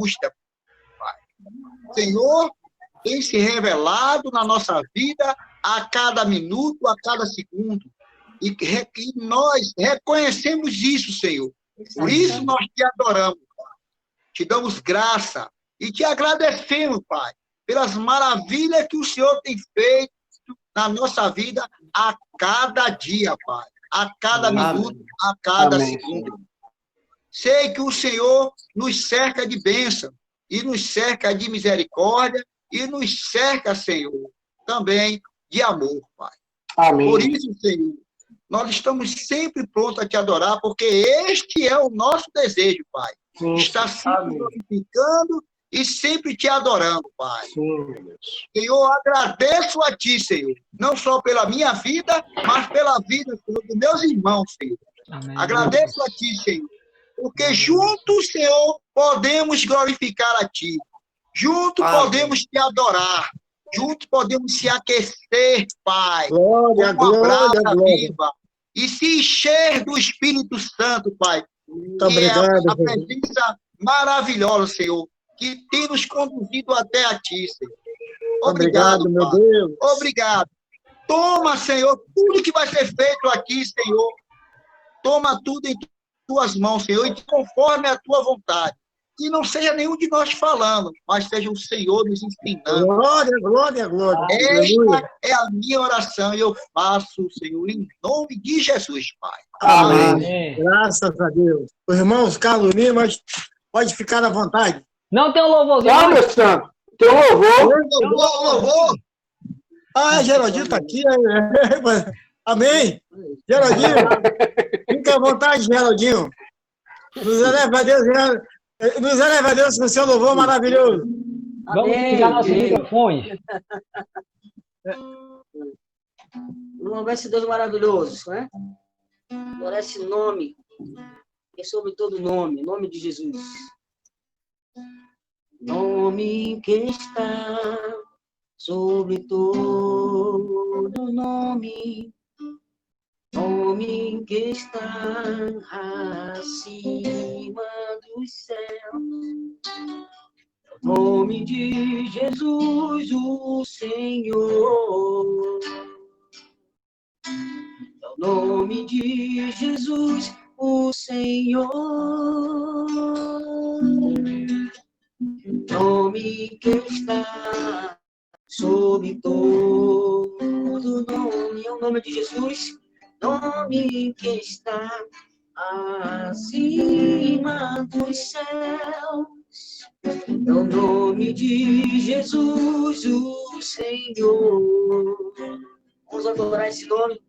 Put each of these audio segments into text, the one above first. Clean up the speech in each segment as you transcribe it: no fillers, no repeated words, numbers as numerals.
angústia, Pai. Senhor, tem se revelado na nossa vida a cada minuto, a cada segundo. E nós reconhecemos isso, Senhor. Por isso nós te adoramos, Pai. Te damos graça e te agradecemos, Pai, pelas maravilhas que o Senhor tem feito na nossa vida a cada dia, Pai. A cada minuto, a cada segundo. Sei que o Senhor nos cerca de bênção e nos cerca de misericórdia e nos cerca, Senhor, também de amor, Pai. Amém. Por isso, Senhor, nós estamos sempre prontos a te adorar, porque este é o nosso desejo, Pai. Sim, Estar sempre glorificando e sempre te adorando, Pai. Sim, Senhor, agradeço a ti, Senhor, não só pela minha vida, mas pela vida, Senhor, dos meus irmãos, Senhor. Amém. Agradeço a ti, Senhor, porque juntos, Senhor, podemos glorificar a ti. Juntos podemos te adorar. Juntos podemos se aquecer, Pai. Glória, com uma glória, brasa glória. viva. E se encher do Espírito Santo, Pai. Muito que obrigado, é a presença maravilhosa, Senhor, que tem nos conduzido até a ti, Senhor. Obrigado, meu Pai. Deus. Obrigado. Toma, Senhor, tudo que vai ser feito aqui, Senhor. Toma tudo em tuas mãos, Senhor, e conforme a tua vontade. Que não seja nenhum de nós falando, mas seja o Senhor nos ensinando. Glória, glória, glória. Esta é a minha oração e eu faço, Senhor, em nome de Jesus, Pai. Amém. Amém. Graças a Deus. Os irmãos Carlos Lima, pode ficar à vontade. Não tem um louvorzinho? Tá, meu santo. Tem um louvor. Louvor. Ah, Geraldinho está aqui. Amém. Geraldinho, fica à vontade, Geraldinho. Nos eleva a Deus, com o seu louvor maravilhoso. Vamos ligar nossos microfones. Louvar esse Deus maravilhoso, né? Por esse nome, que é sobre todo nome, nome de Jesus. Nome que está sobre todo nome, nome que está acima dos céus. Nome de Jesus, o Senhor. É o nome de Jesus, o Senhor. Nome que está sobre todo nome. É o nome de Jesus, nome que está acima dos céus. É o nome de Jesus, o Senhor. Vamos adorar esse nome.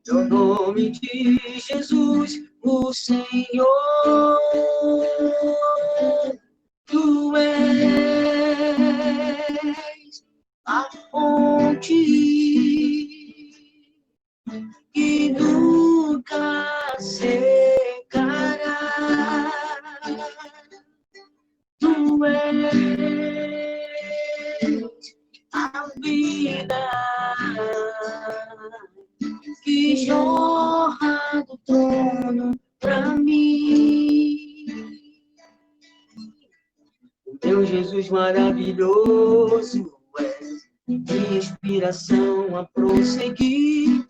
É o nome de Jesus, o Senhor. Tu és a fonte que nunca secará. Tu és a vida que jorra do trono pra mim. O teu Jesus maravilhoso é minha inspiração a prosseguir,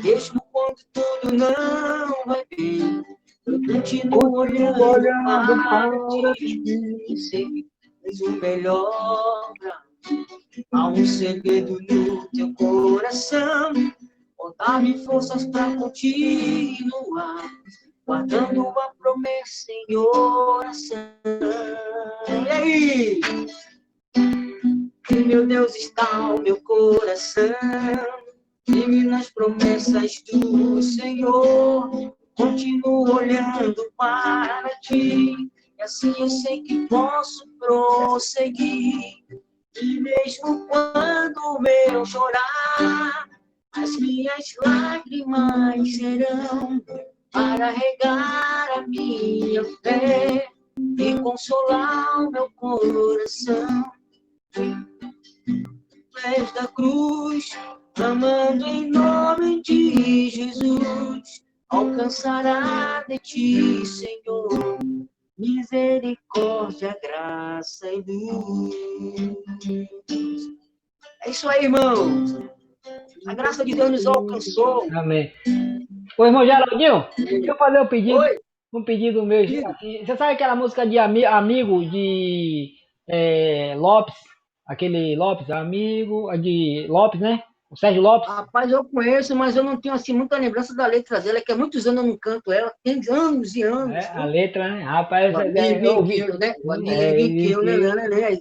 mesmo quando tudo não vai bem. Eu continuo olhando para ti, sei que tens o melhor pra mim. Há um segredo no teu coração, dá-me forças para continuar, guardando a promessa em oração. E aí? Que meu Deus está o meu coração, firme nas promessas do Senhor. Continuo olhando para ti, e assim eu sei que posso prosseguir. E mesmo quando o meu chorar, as minhas lágrimas serão para regar a minha fé e consolar o meu coração. Pés da cruz, clamando em nome de Jesus, alcançará de ti, Senhor, misericórdia, graça e luz. É isso aí, irmãos. A graça de Deus nos alcançou. Amém. Ô, irmão Geraldinho, deixa eu fazer Oi. um pedido meu. Assim, você sabe aquela música de amigo de Lopes? Aquele Lopes, amigo de Lopes, né? O Sérgio Lopes. Rapaz, eu conheço, mas eu não tenho assim muita lembrança da letra dela, que há muitos anos eu não canto ela, tem anos e anos. A letra, né? Rapaz, O amigo que eu, né? O amigo que eu, né?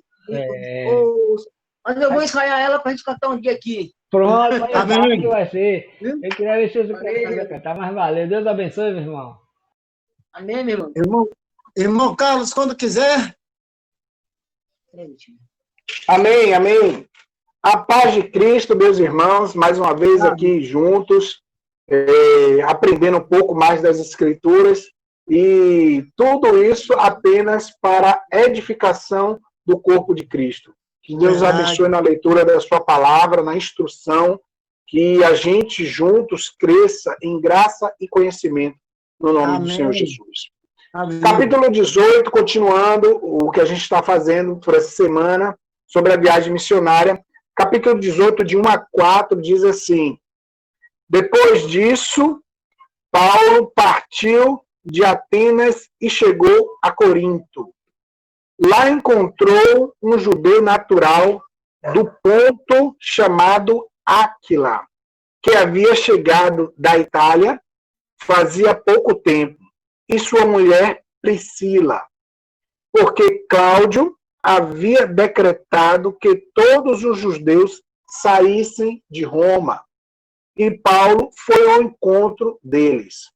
Mas eu vou ensaiar ela pra gente cantar um dia aqui. Pronto, eu Amém. sabe que vai ser. Eu queria ver se você consegue cantar, mas valeu. Deus abençoe, meu irmão. Amém, meu irmão? Irmão Carlos, quando quiser. Amém, amém. A paz de Cristo, meus irmãos, mais uma vez aqui juntos, aprendendo um pouco mais das Escrituras, e tudo isso apenas para edificação do corpo de Cristo. Que Deus abençoe na leitura da sua palavra, na instrução, que a gente juntos cresça em graça e conhecimento, no nome do Senhor Jesus. Amém. Capítulo 18, continuando o que a gente está fazendo por essa semana, sobre a viagem missionária. Capítulo 18, de 1 a 4, diz assim: depois disso, Paulo partiu de Atenas e chegou a Corinto. Lá encontrou um judeu natural do Ponto chamado Áquila, que havia chegado da Itália fazia pouco tempo, e sua mulher Priscila, porque Cláudio havia decretado que todos os judeus saíssem de Roma, e Paulo foi ao encontro deles.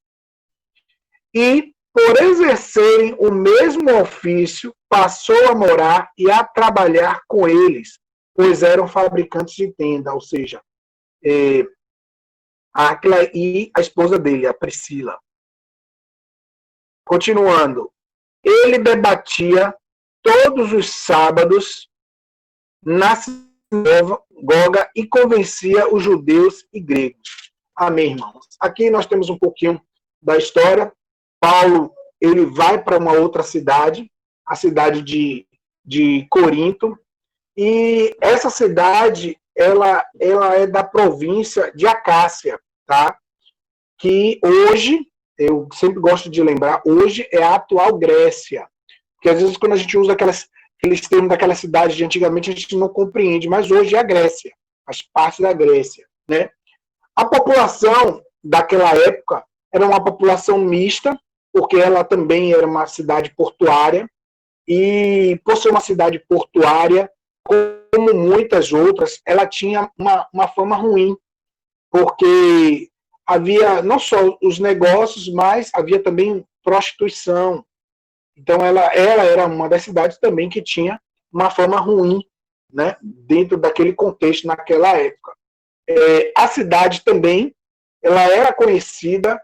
E, por exercerem o mesmo ofício, passou a morar e a trabalhar com eles, pois eram fabricantes de tenda, ou seja, Áquila e a esposa dele, a Priscila. Continuando, ele debatia todos os sábados na sinagoga e convencia os judeus e gregos. Amém, irmãos? Aqui nós temos um pouquinho da história. Paulo, ele vai para uma outra cidade, a cidade de Corinto, e essa cidade, ela é da província de Acácia, tá? Que hoje, eu sempre gosto de lembrar, hoje é a atual Grécia. Porque às vezes quando a gente usa aqueles termos daquela cidade de antigamente, a gente não compreende, mas hoje é a Grécia, faz parte da Grécia, né? A população daquela época era uma população mista, porque ela também era uma cidade portuária, e por ser uma cidade portuária, como muitas outras, ela tinha uma fama ruim, porque havia não só os negócios, mas havia também prostituição. Então, ela era uma das cidades também que tinha uma fama ruim, né, dentro daquele contexto naquela época. A cidade também ela era conhecida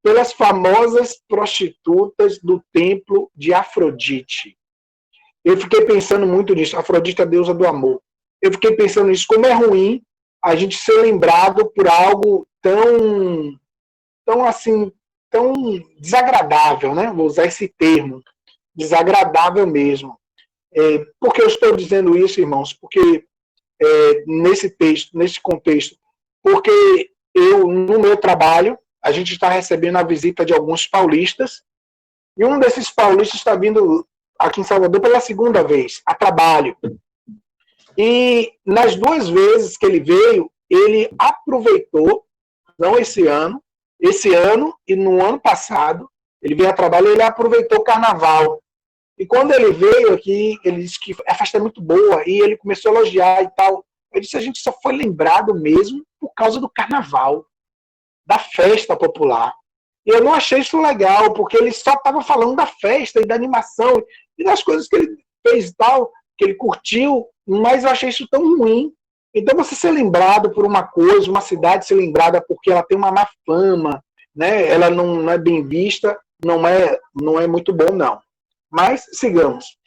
pelas famosas prostitutas do templo de Afrodite. Eu fiquei pensando muito nisso. Afrodite é a deusa do amor. Eu fiquei pensando nisso, como é ruim a gente ser lembrado por algo tão desagradável, né? Vou usar esse termo, desagradável mesmo. Por que eu estou dizendo isso, irmãos? Porque nesse contexto, porque no meu trabalho, a gente está recebendo a visita de alguns paulistas, e um desses paulistas está vindo aqui em Salvador pela segunda vez, a trabalho. E nas 2 vezes que ele veio, ele aproveitou, não esse ano e no ano passado, ele veio a trabalho e ele aproveitou o carnaval. E quando ele veio aqui, ele disse que a festa é muito boa, e ele começou a elogiar e tal. Eu disse, a gente só foi lembrado mesmo por causa do carnaval, da festa popular. E eu não achei isso legal, porque ele só estava falando da festa e da animação, e das coisas que ele fez e tal, que ele curtiu, mas eu achei isso tão ruim. Então, você ser lembrado por uma coisa, uma cidade ser lembrada porque ela tem uma má fama, né? Ela não é bem vista, não é muito bom, não. Mas, sigamos.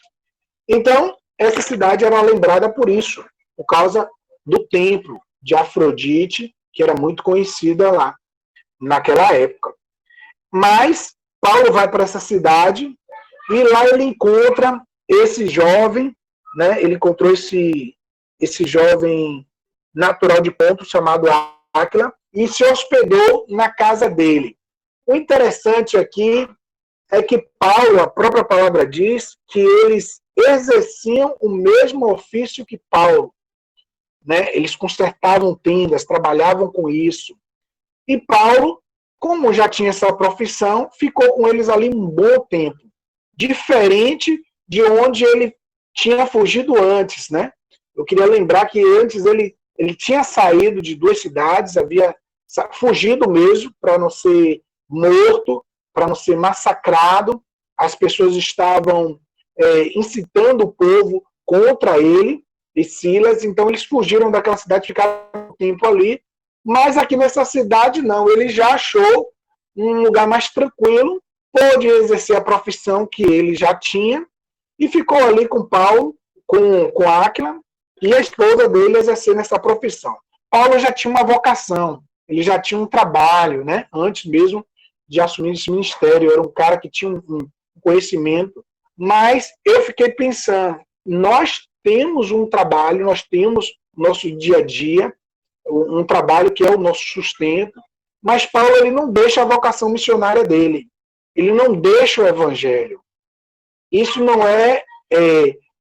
Então, essa cidade era lembrada por isso, por causa do templo de Afrodite, que era muito conhecida lá, naquela época. Mas, Paulo vai para essa cidade, E lá ele encontra esse jovem, né? Ele encontrou esse jovem natural de Ponto, chamado Áquila, e se hospedou na casa dele. O interessante aqui é que Paulo, a própria palavra diz, que eles exerciam o mesmo ofício que Paulo. Né? Eles consertavam tendas, trabalhavam com isso. E Paulo, como já tinha essa profissão, ficou com eles ali um bom tempo. Diferente de onde ele tinha fugido antes, né? Eu queria lembrar que antes ele tinha saído de 2 cidades, havia fugido mesmo para não ser morto, para não ser massacrado. As pessoas estavam incitando o povo contra ele e Silas, então eles fugiram daquela cidade, ficaram um tempo ali, mas aqui nessa cidade não, ele já achou um lugar mais tranquilo, pôde exercer a profissão que ele já tinha, e ficou ali com Paulo, com Áquila, e a esposa dele exercendo essa profissão. Paulo já tinha uma vocação, ele já tinha um trabalho, né? Antes mesmo de assumir esse ministério, era um cara que tinha um conhecimento, mas eu fiquei pensando, nós temos um trabalho, nós temos nosso dia a dia, um trabalho que é o nosso sustento, mas Paulo ele não deixa a vocação missionária dele, ele não deixa o evangelho. Isso não é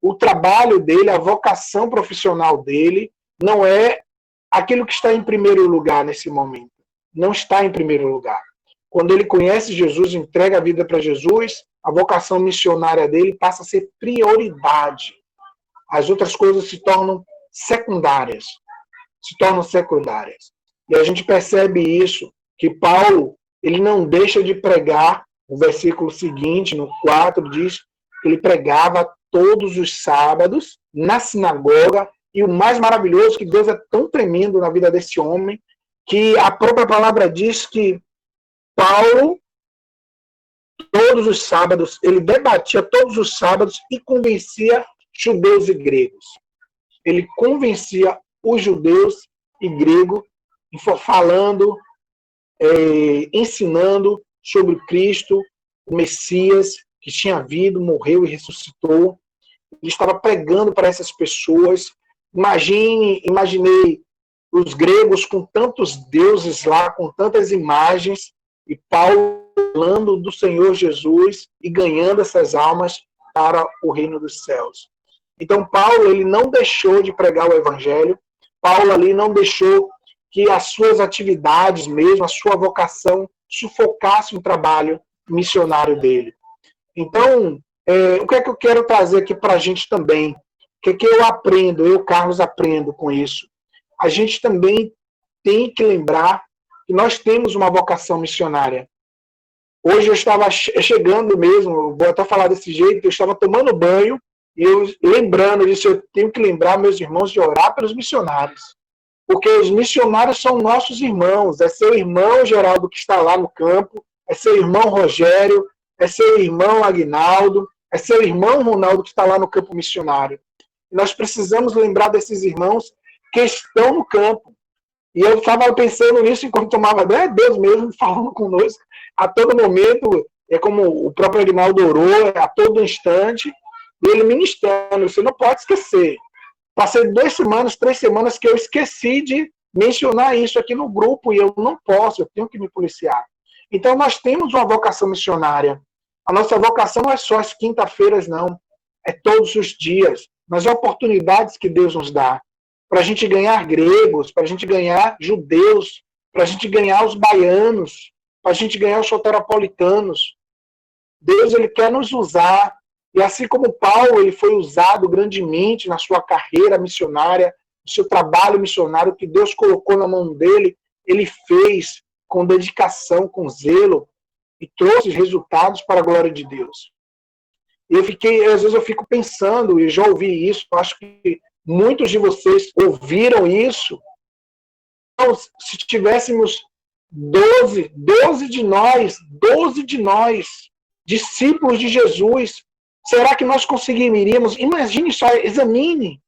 o trabalho dele, a vocação profissional dele, não é aquilo que está em primeiro lugar nesse momento. Não está em primeiro lugar. Quando ele conhece Jesus, entrega a vida para Jesus, a vocação missionária dele passa a ser prioridade. As outras coisas se tornam secundárias. E a gente percebe isso, que Paulo, ele não deixa de pregar. O versículo seguinte, no 4, diz que ele pregava todos os sábados na sinagoga. E o mais maravilhoso, que Deus é tão tremendo na vida desse homem, que a própria palavra diz que Paulo, todos os sábados, ele debatia todos os sábados e convencia judeus e gregos. Ele convencia os judeus e gregos, falando, ensinando sobre Cristo, o Messias, que tinha vindo, morreu e ressuscitou. Ele estava pregando para essas pessoas. Imaginei os gregos com tantos deuses lá, com tantas imagens, e Paulo falando do Senhor Jesus e ganhando essas almas para o reino dos céus. Então Paulo, ele não deixou de pregar o evangelho. Paulo ali não deixou que as suas atividades mesmo, a sua vocação, sufocasse o trabalho missionário dele. Então, o que é que eu quero trazer aqui para a gente também? O que é que eu aprendo, eu, Carlos, aprendo com isso? A gente também tem que lembrar que nós temos uma vocação missionária. Hoje eu estava chegando mesmo, vou até falar desse jeito, eu estava tomando banho, e eu lembrando disso, eu tenho que lembrar, meus irmãos, de orar pelos missionários. Porque os missionários são nossos irmãos. É seu irmão Geraldo que está lá no campo, é seu irmão Rogério, é seu irmão Aguinaldo, é seu irmão Ronaldo que está lá no campo missionário. E nós precisamos lembrar desses irmãos que estão no campo. E eu estava pensando nisso enquanto tomava banho, é Deus mesmo falando conosco a todo momento, é como o próprio Aguinaldo orou, a todo instante, ele ministrando. Você não pode esquecer. Passei 2 semanas, 3 semanas que eu esqueci de mencionar isso aqui no grupo e eu não posso, eu tenho que me policiar. Então nós temos uma vocação missionária. A nossa vocação não é só as quinta-feiras, não. É todos os dias, nas oportunidades que Deus nos dá. Para a gente ganhar gregos, para a gente ganhar judeus, para a gente ganhar os baianos, para a gente ganhar os soteropolitanos. Deus, ele quer nos usar. E assim como Paulo, ele foi usado grandemente na sua carreira missionária, no seu trabalho missionário, que Deus colocou na mão dele, ele fez com dedicação, com zelo, e trouxe resultados para a glória de Deus. E às vezes eu fico pensando, e já ouvi isso, acho que muitos de vocês ouviram isso. Então, se tivéssemos 12 de nós, discípulos de Jesus, será que nós conseguiríamos? Imagine só, examine.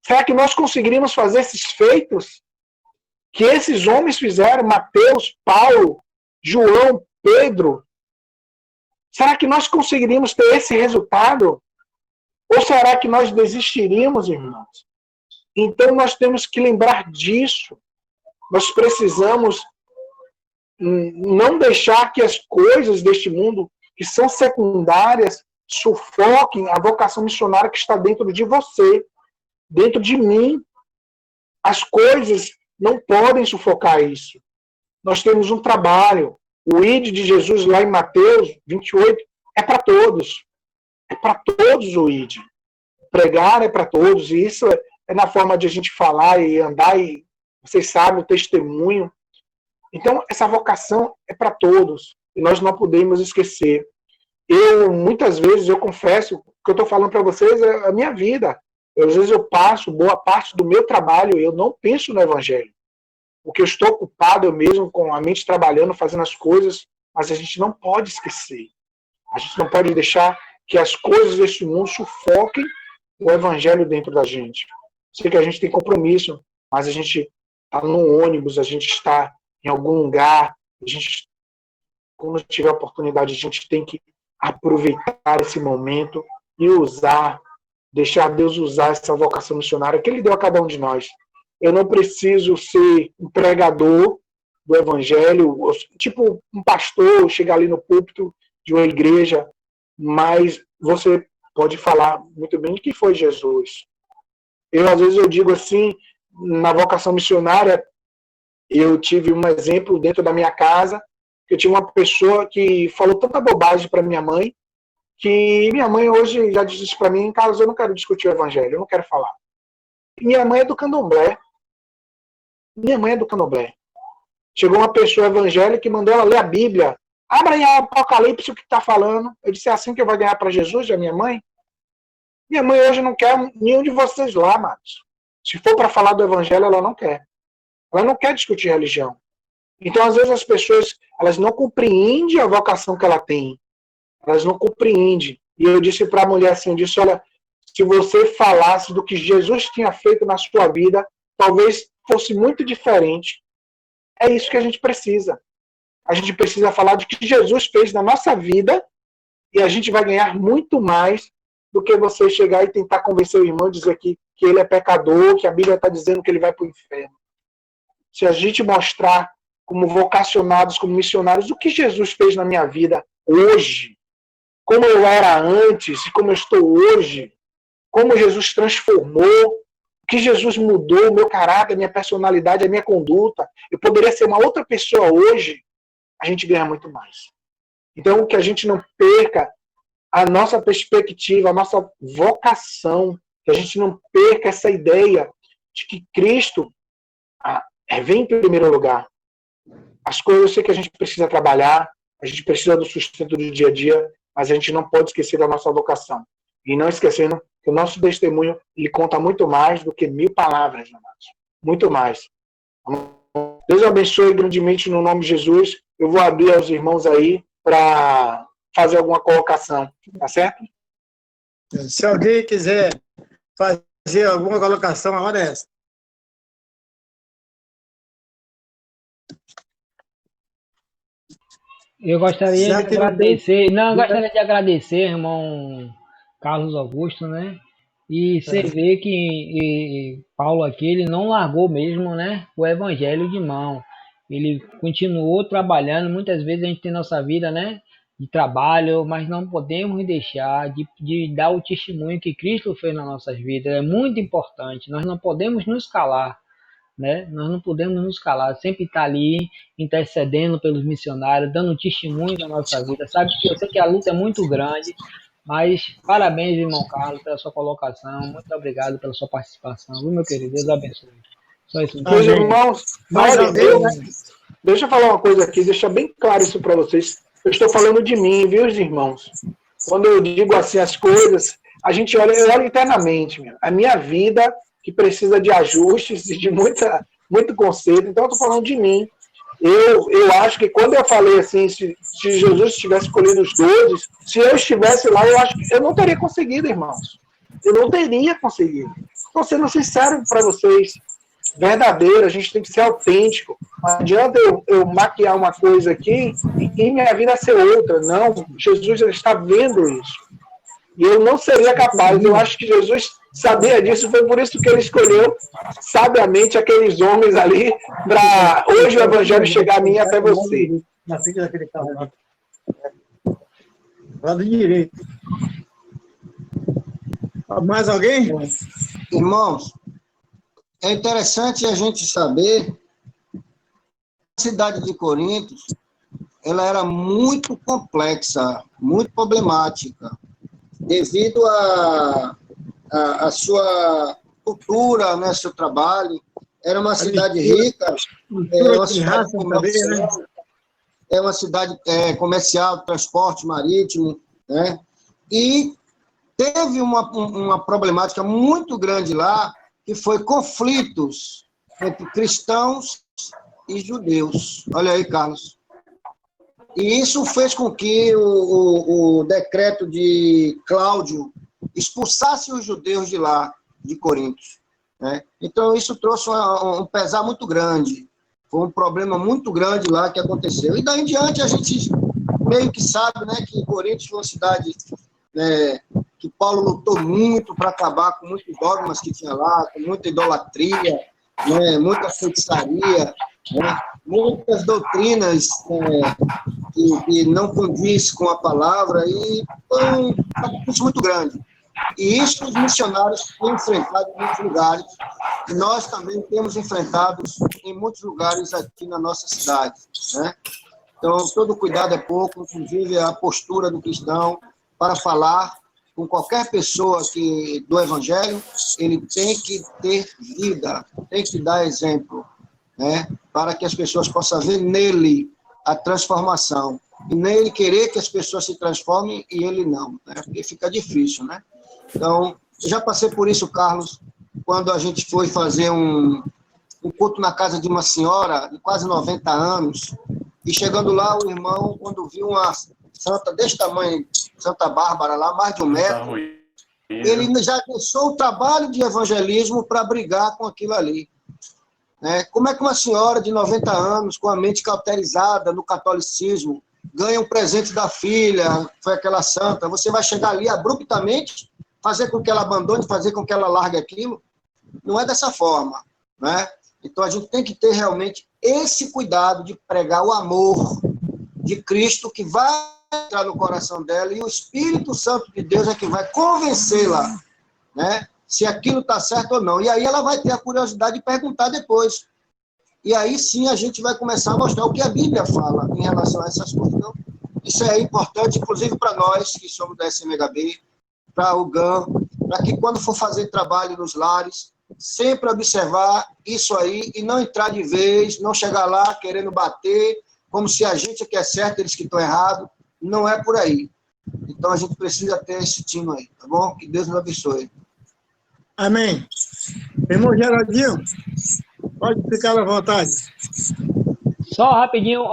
Será que nós conseguiríamos fazer esses feitos que esses homens fizeram? Mateus, Paulo, João, Pedro. Será que nós conseguiríamos ter esse resultado? Ou será que nós desistiríamos, irmãos? Então nós temos que lembrar disso. Nós precisamos não deixar que as coisas deste mundo, que são secundárias, sufoquem a vocação missionária que está dentro de você, dentro de mim. As coisas não podem sufocar isso. Nós temos um trabalho. O ID de Jesus lá em Mateus 28 é para todos. É para todos o ID. Pregar é para todos. E isso é na forma de a gente falar e andar, e vocês sabem, o testemunho. Então, essa vocação é para todos. E nós não podemos esquecer. Muitas vezes, eu confesso, o que eu estou falando para vocês é a minha vida. Às vezes eu passo boa parte do meu trabalho e eu não penso no Evangelho. Porque eu estou ocupado eu mesmo com a mente trabalhando, fazendo as coisas, mas a gente não pode esquecer. A gente não pode deixar que as coisas deste mundo sufoquem o Evangelho dentro da gente. Sei que a gente tem compromisso, mas a gente está no ônibus, a gente está em algum lugar, a gente, quando tiver oportunidade, a gente tem que aproveitar esse momento e deixar Deus usar essa vocação missionária que Ele deu a cada um de nós. Eu não preciso ser um pregador do Evangelho, tipo um pastor, chegar ali no púlpito de uma igreja, mas você pode falar muito bem de que foi Jesus. Às vezes eu digo assim, na vocação missionária, eu tive um exemplo dentro da minha casa, que eu tinha uma pessoa que falou tanta bobagem para minha mãe, que minha mãe hoje já disse para mim, Carlos, eu não quero discutir o Evangelho, eu não quero falar. Minha mãe é do Candomblé. Chegou uma pessoa evangélica e mandou ela ler a Bíblia. Abra aí o Apocalipse o que está falando. Eu disse, é assim que eu vou ganhar para Jesus, a minha mãe? Minha mãe hoje não quer nenhum de vocês lá, amados. Se for para falar do Evangelho, ela não quer. Ela não quer discutir religião. Então, às vezes, as pessoas elas não compreendem a vocação que ela tem. Elas não compreendem. E eu disse para a mulher assim, eu disse, olha, se você falasse do que Jesus tinha feito na sua vida, talvez fosse muito diferente. É isso que a gente precisa. A gente precisa falar de que Jesus fez na nossa vida e a gente vai ganhar muito mais do que você chegar e tentar convencer o irmão e dizer que ele é pecador, que a Bíblia está dizendo que ele vai para o inferno. Se a gente mostrar como vocacionados, como missionários, o que Jesus fez na minha vida hoje, como eu era antes e como eu estou hoje, como Jesus transformou, o que Jesus mudou, o meu caráter, a minha personalidade, a minha conduta. Eu poderia ser uma outra pessoa hoje, a gente ganha muito mais. Então, que a gente não perca a nossa perspectiva, a nossa vocação, que a gente não perca essa ideia de que Cristo vem em primeiro lugar. As coisas eu sei que a gente precisa trabalhar, a gente precisa do sustento do dia a dia, mas a gente não pode esquecer da nossa vocação. E não esquecendo que o nosso testemunho ele conta muito mais do que 1000 palavras, amados. Muito mais. Deus abençoe grandemente no nome de Jesus. Eu vou abrir aos irmãos aí para fazer alguma colocação. Tá certo? Se alguém quiser fazer alguma colocação, a hora é essa. Eu gostaria de agradecer. Não, eu gostaria de agradecer, irmão Carlos Augusto, né? E você vê que Paulo aqui, ele não largou mesmo, né, o evangelho de mão. Ele continuou trabalhando. Muitas vezes a gente tem nossa vida, né, de trabalho, mas não podemos deixar de dar o testemunho que Cristo fez nas nossas vidas. É muito importante. Nós não podemos nos calar, né? Nós não podemos nos calar. Sempre estar ali intercedendo pelos missionários, dando testemunho da nossa vida. Sabe que eu sei que a luta é muito grande. Mas parabéns, irmão Carlos, pela sua colocação. Muito obrigado pela sua participação. Viu, meu querido? Deus abençoe. Só isso. Meus irmãos, deixa eu falar uma coisa aqui, deixar bem claro isso para vocês. Eu estou falando de mim, viu, irmãos? Quando eu digo assim as coisas, a gente olha internamente. A minha vida, que precisa de ajustes e de muito conceito. Então, eu estou falando de mim. Eu acho que quando eu falei assim, se Jesus tivesse escolhido os 12, se eu estivesse lá, eu acho que eu não teria conseguido, irmãos. Eu não teria conseguido. Estou sendo sincero para vocês, verdadeiro, a gente tem que ser autêntico. Não adianta eu maquiar uma coisa aqui e minha vida ser outra. Não, Jesus está vendo isso. E eu não seria capaz. Eu acho que Jesus sabia disso, foi por isso que ele escolheu sabiamente aqueles homens ali para hoje o evangelho chegar a mim e até você. Na frente daquele carro lá. Lado direito. Mais alguém? Irmãos, é interessante a gente saber que a cidade de Corinto, ela era muito complexa, muito problemática, devido à sua cultura, né, seu trabalho. Era uma cidade rica, é uma cidade comercial, transporte marítimo, né? E teve uma problemática muito grande lá, que foi conflitos entre cristãos e judeus. Olha aí, Carlos. E isso fez com que o decreto de Cláudio expulsasse os judeus de lá, de Corinto, né? Então, isso trouxe um pesar muito grande. Foi um problema muito grande lá que aconteceu. E daí em diante, a gente meio que sabe, né, que Corinto foi uma cidade, né, que Paulo lutou muito para acabar com muitos dogmas que tinha lá, com muita idolatria, né, muita feitiçaria, né, muitas doutrinas que não condiz com a palavra, e foi um sacrifício muito grande. E isso os missionários têm enfrentado em muitos lugares, e nós também temos enfrentado em muitos lugares aqui na nossa cidade, né? Então, todo cuidado é pouco, inclusive a postura do cristão para falar com qualquer pessoa do Evangelho, ele tem que ter vida, tem que dar exemplo, né? Para que as pessoas possam ver nele a transformação, e nele querer que as pessoas se transformem e ele não, né? Porque fica difícil, né? Então, eu já passei por isso, Carlos, quando a gente foi fazer um culto na casa de uma senhora de quase 90 anos, e chegando lá, o irmão, quando viu uma santa desse tamanho, Santa Bárbara lá, mais de 1 metro, ele já deixou o trabalho de evangelismo para brigar com aquilo ali. Né? Como é que uma senhora de 90 anos, com a mente cauterizada no catolicismo, ganha um presente da filha, foi aquela santa, você vai chegar ali abruptamente, fazer com que ela abandone, fazer com que ela largue aquilo? Não é dessa forma, né? Então a gente tem que ter realmente esse cuidado de pregar o amor de Cristo, que vai entrar no coração dela, e o Espírito Santo de Deus é que vai convencê-la, né, se aquilo está certo ou não. E aí ela vai ter a curiosidade de perguntar depois. E aí sim a gente vai começar a mostrar o que a Bíblia fala em relação a essas coisas. Então, isso é importante, inclusive para nós que somos da SMHB, para o GAM, para que quando for fazer trabalho nos lares, sempre observar isso aí e não entrar de vez, não chegar lá querendo bater, como se a gente que é certo, eles que estão errados. Não é por aí. Então a gente precisa ter esse time aí, tá bom? Que Deus nos abençoe. Amém. Irmão Geraldinho, pode ficar à vontade. Só rapidinho,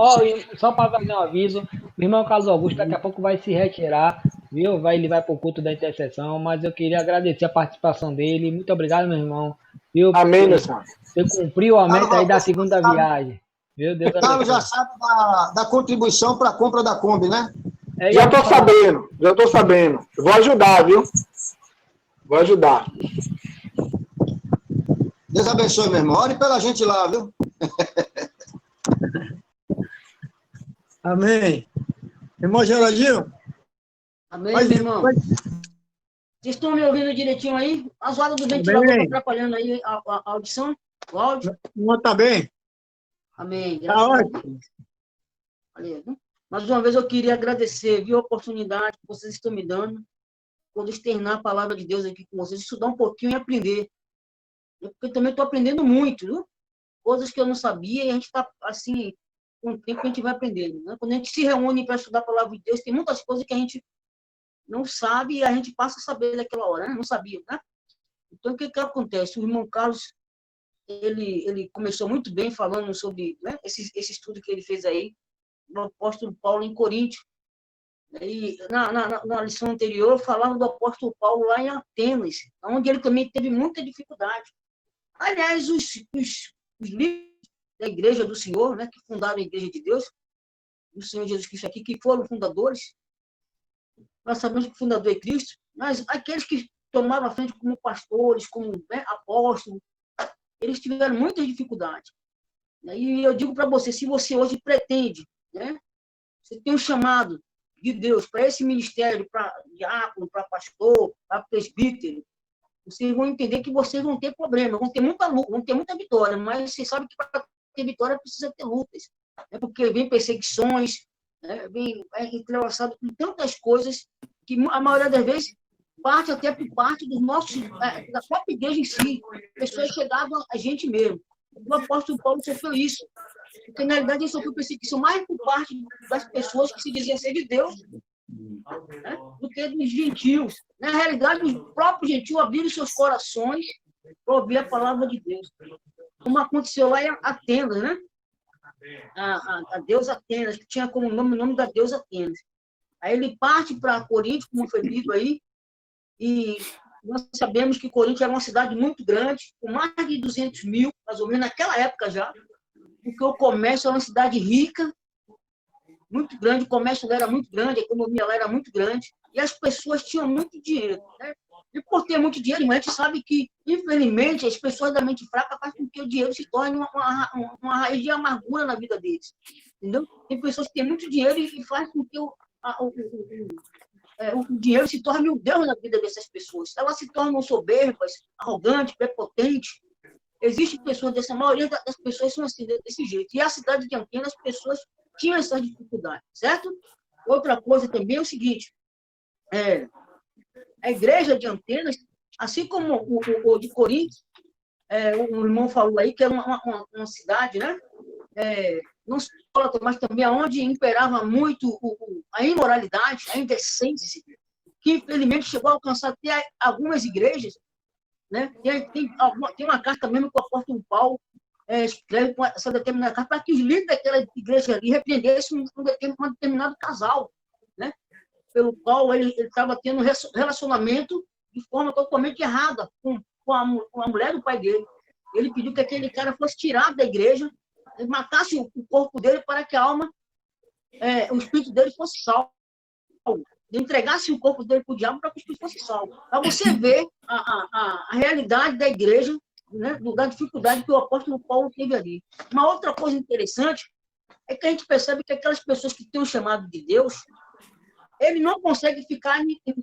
só para fazer um aviso, o irmão Carlos Augusto daqui a pouco vai se retirar, viu? Ele vai para o culto da intercessão, mas eu queria agradecer a participação dele. Muito obrigado, meu irmão. Viu? Amém, meu irmão. Você cumpriu a meta aí da segunda viagem. Meu Deus. O Carlos já sabe da contribuição para a compra da Kombi, né? Já estou sabendo. Vou ajudar, viu? Vou ajudar. Deus abençoe, meu irmão. Ore pela gente lá, viu? Amém. Irmão Geraldinho? Amém, meu irmão. Vocês estão me ouvindo direitinho aí? As horas do ventilador estão atrapalhando aí a audição? O áudio? Não está bem. Amém. Está ótimo. Valeu. Mais uma vez eu queria agradecer, viu, a oportunidade que vocês estão me dando, por externar a palavra de Deus aqui com vocês, estudar um pouquinho e aprender. Porque eu também estou aprendendo muito, viu? Coisas que eu não sabia, e a gente está, assim, com o tempo que a gente vai aprendendo. Né? Quando a gente se reúne para estudar a palavra de Deus, tem muitas coisas que a gente não sabe e a gente passa a saber naquela hora, né? Não sabia, né? Então, o que acontece? O irmão Carlos, ele começou muito bem falando sobre, né, esse estudo que ele fez aí, do apóstolo Paulo em Coríntio. E na lição anterior, falava do apóstolo Paulo lá em Atenas, onde ele também teve muita dificuldade. Aliás, os livros da Igreja do Senhor, né, que fundaram a Igreja de Deus, do Senhor Jesus Cristo aqui, que foram fundadores. Nós sabemos que o fundador é Cristo, mas aqueles que tomaram a frente como pastores, como, né, apóstolos, eles tiveram muitas dificuldades. E eu digo para você, se você hoje pretende, né, você tem um chamado de Deus para esse ministério, para diácono, para pastor, para presbítero, vocês vão entender que vocês vão ter problema, vão ter muita luta, vão ter muita vitória, mas vocês sabem que para ter vitória precisa ter lutas. Porque vem perseguições, né, vem entrelaçado com tantas coisas que a maioria das vezes parte até por parte dos nossos, da própria igreja em si. Pessoas chegavam a gente mesmo. O apóstolo Paulo sofreu isso. Porque, na realidade, ele sofreu perseguição mais por parte das pessoas que se diziam ser de Deus, né, do que dos gentios. Na realidade, os próprios gentios abriram seus corações para ouvir a palavra de Deus. Como aconteceu lá em Atenas, né? A deusa Atenas, que tinha como nome o nome da deusa Atenas. Aí ele parte para Corinto, como foi dito aí, e nós sabemos que Corinto era uma cidade muito grande, com mais de 200 mil, mais ou menos, naquela época já, porque o comércio era uma cidade rica, muito grande, o comércio lá era muito grande, a economia lá era muito grande, e as pessoas tinham muito dinheiro, né? E por ter muito dinheiro, a gente sabe que, infelizmente, as pessoas da mente fraca fazem com que o dinheiro se torne uma raiz de amargura na vida deles. Entendeu? Tem pessoas que têm muito dinheiro e fazem com que o dinheiro se torne um Deus na vida dessas pessoas. Elas se tornam soberbas, arrogantes, prepotentes. Existem pessoas dessa, a maioria das pessoas são assim, desse jeito. E a cidade de Atenas, as pessoas tinham essas dificuldades, certo? Outra coisa também é o seguinte, a igreja de Atenas, assim como o de Corinto, o irmão falou aí que era uma cidade, né? Não só, mas também onde imperava muito a imoralidade, a indecência, que infelizmente chegou a alcançar até algumas igrejas, né? Tem uma carta mesmo que o apóstolo Paulo escreve com essa determinada carta para que os líderes daquela igreja ali repreendessem um determinado casal, né? Pelo qual ele estava tendo relacionamento de forma totalmente errada com a mulher do pai dele. Ele pediu que aquele cara fosse tirado da igreja, matasse o corpo dele para que a alma, o espírito dele fosse salvo. Entregasse o corpo dele para o diabo para que o espírito fosse salvo. Para você ver a realidade da igreja, né, da dificuldade que o apóstolo Paulo teve ali. Uma outra coisa interessante é que a gente percebe que aquelas pessoas que têm o chamado de Deus, ele não consegue ficar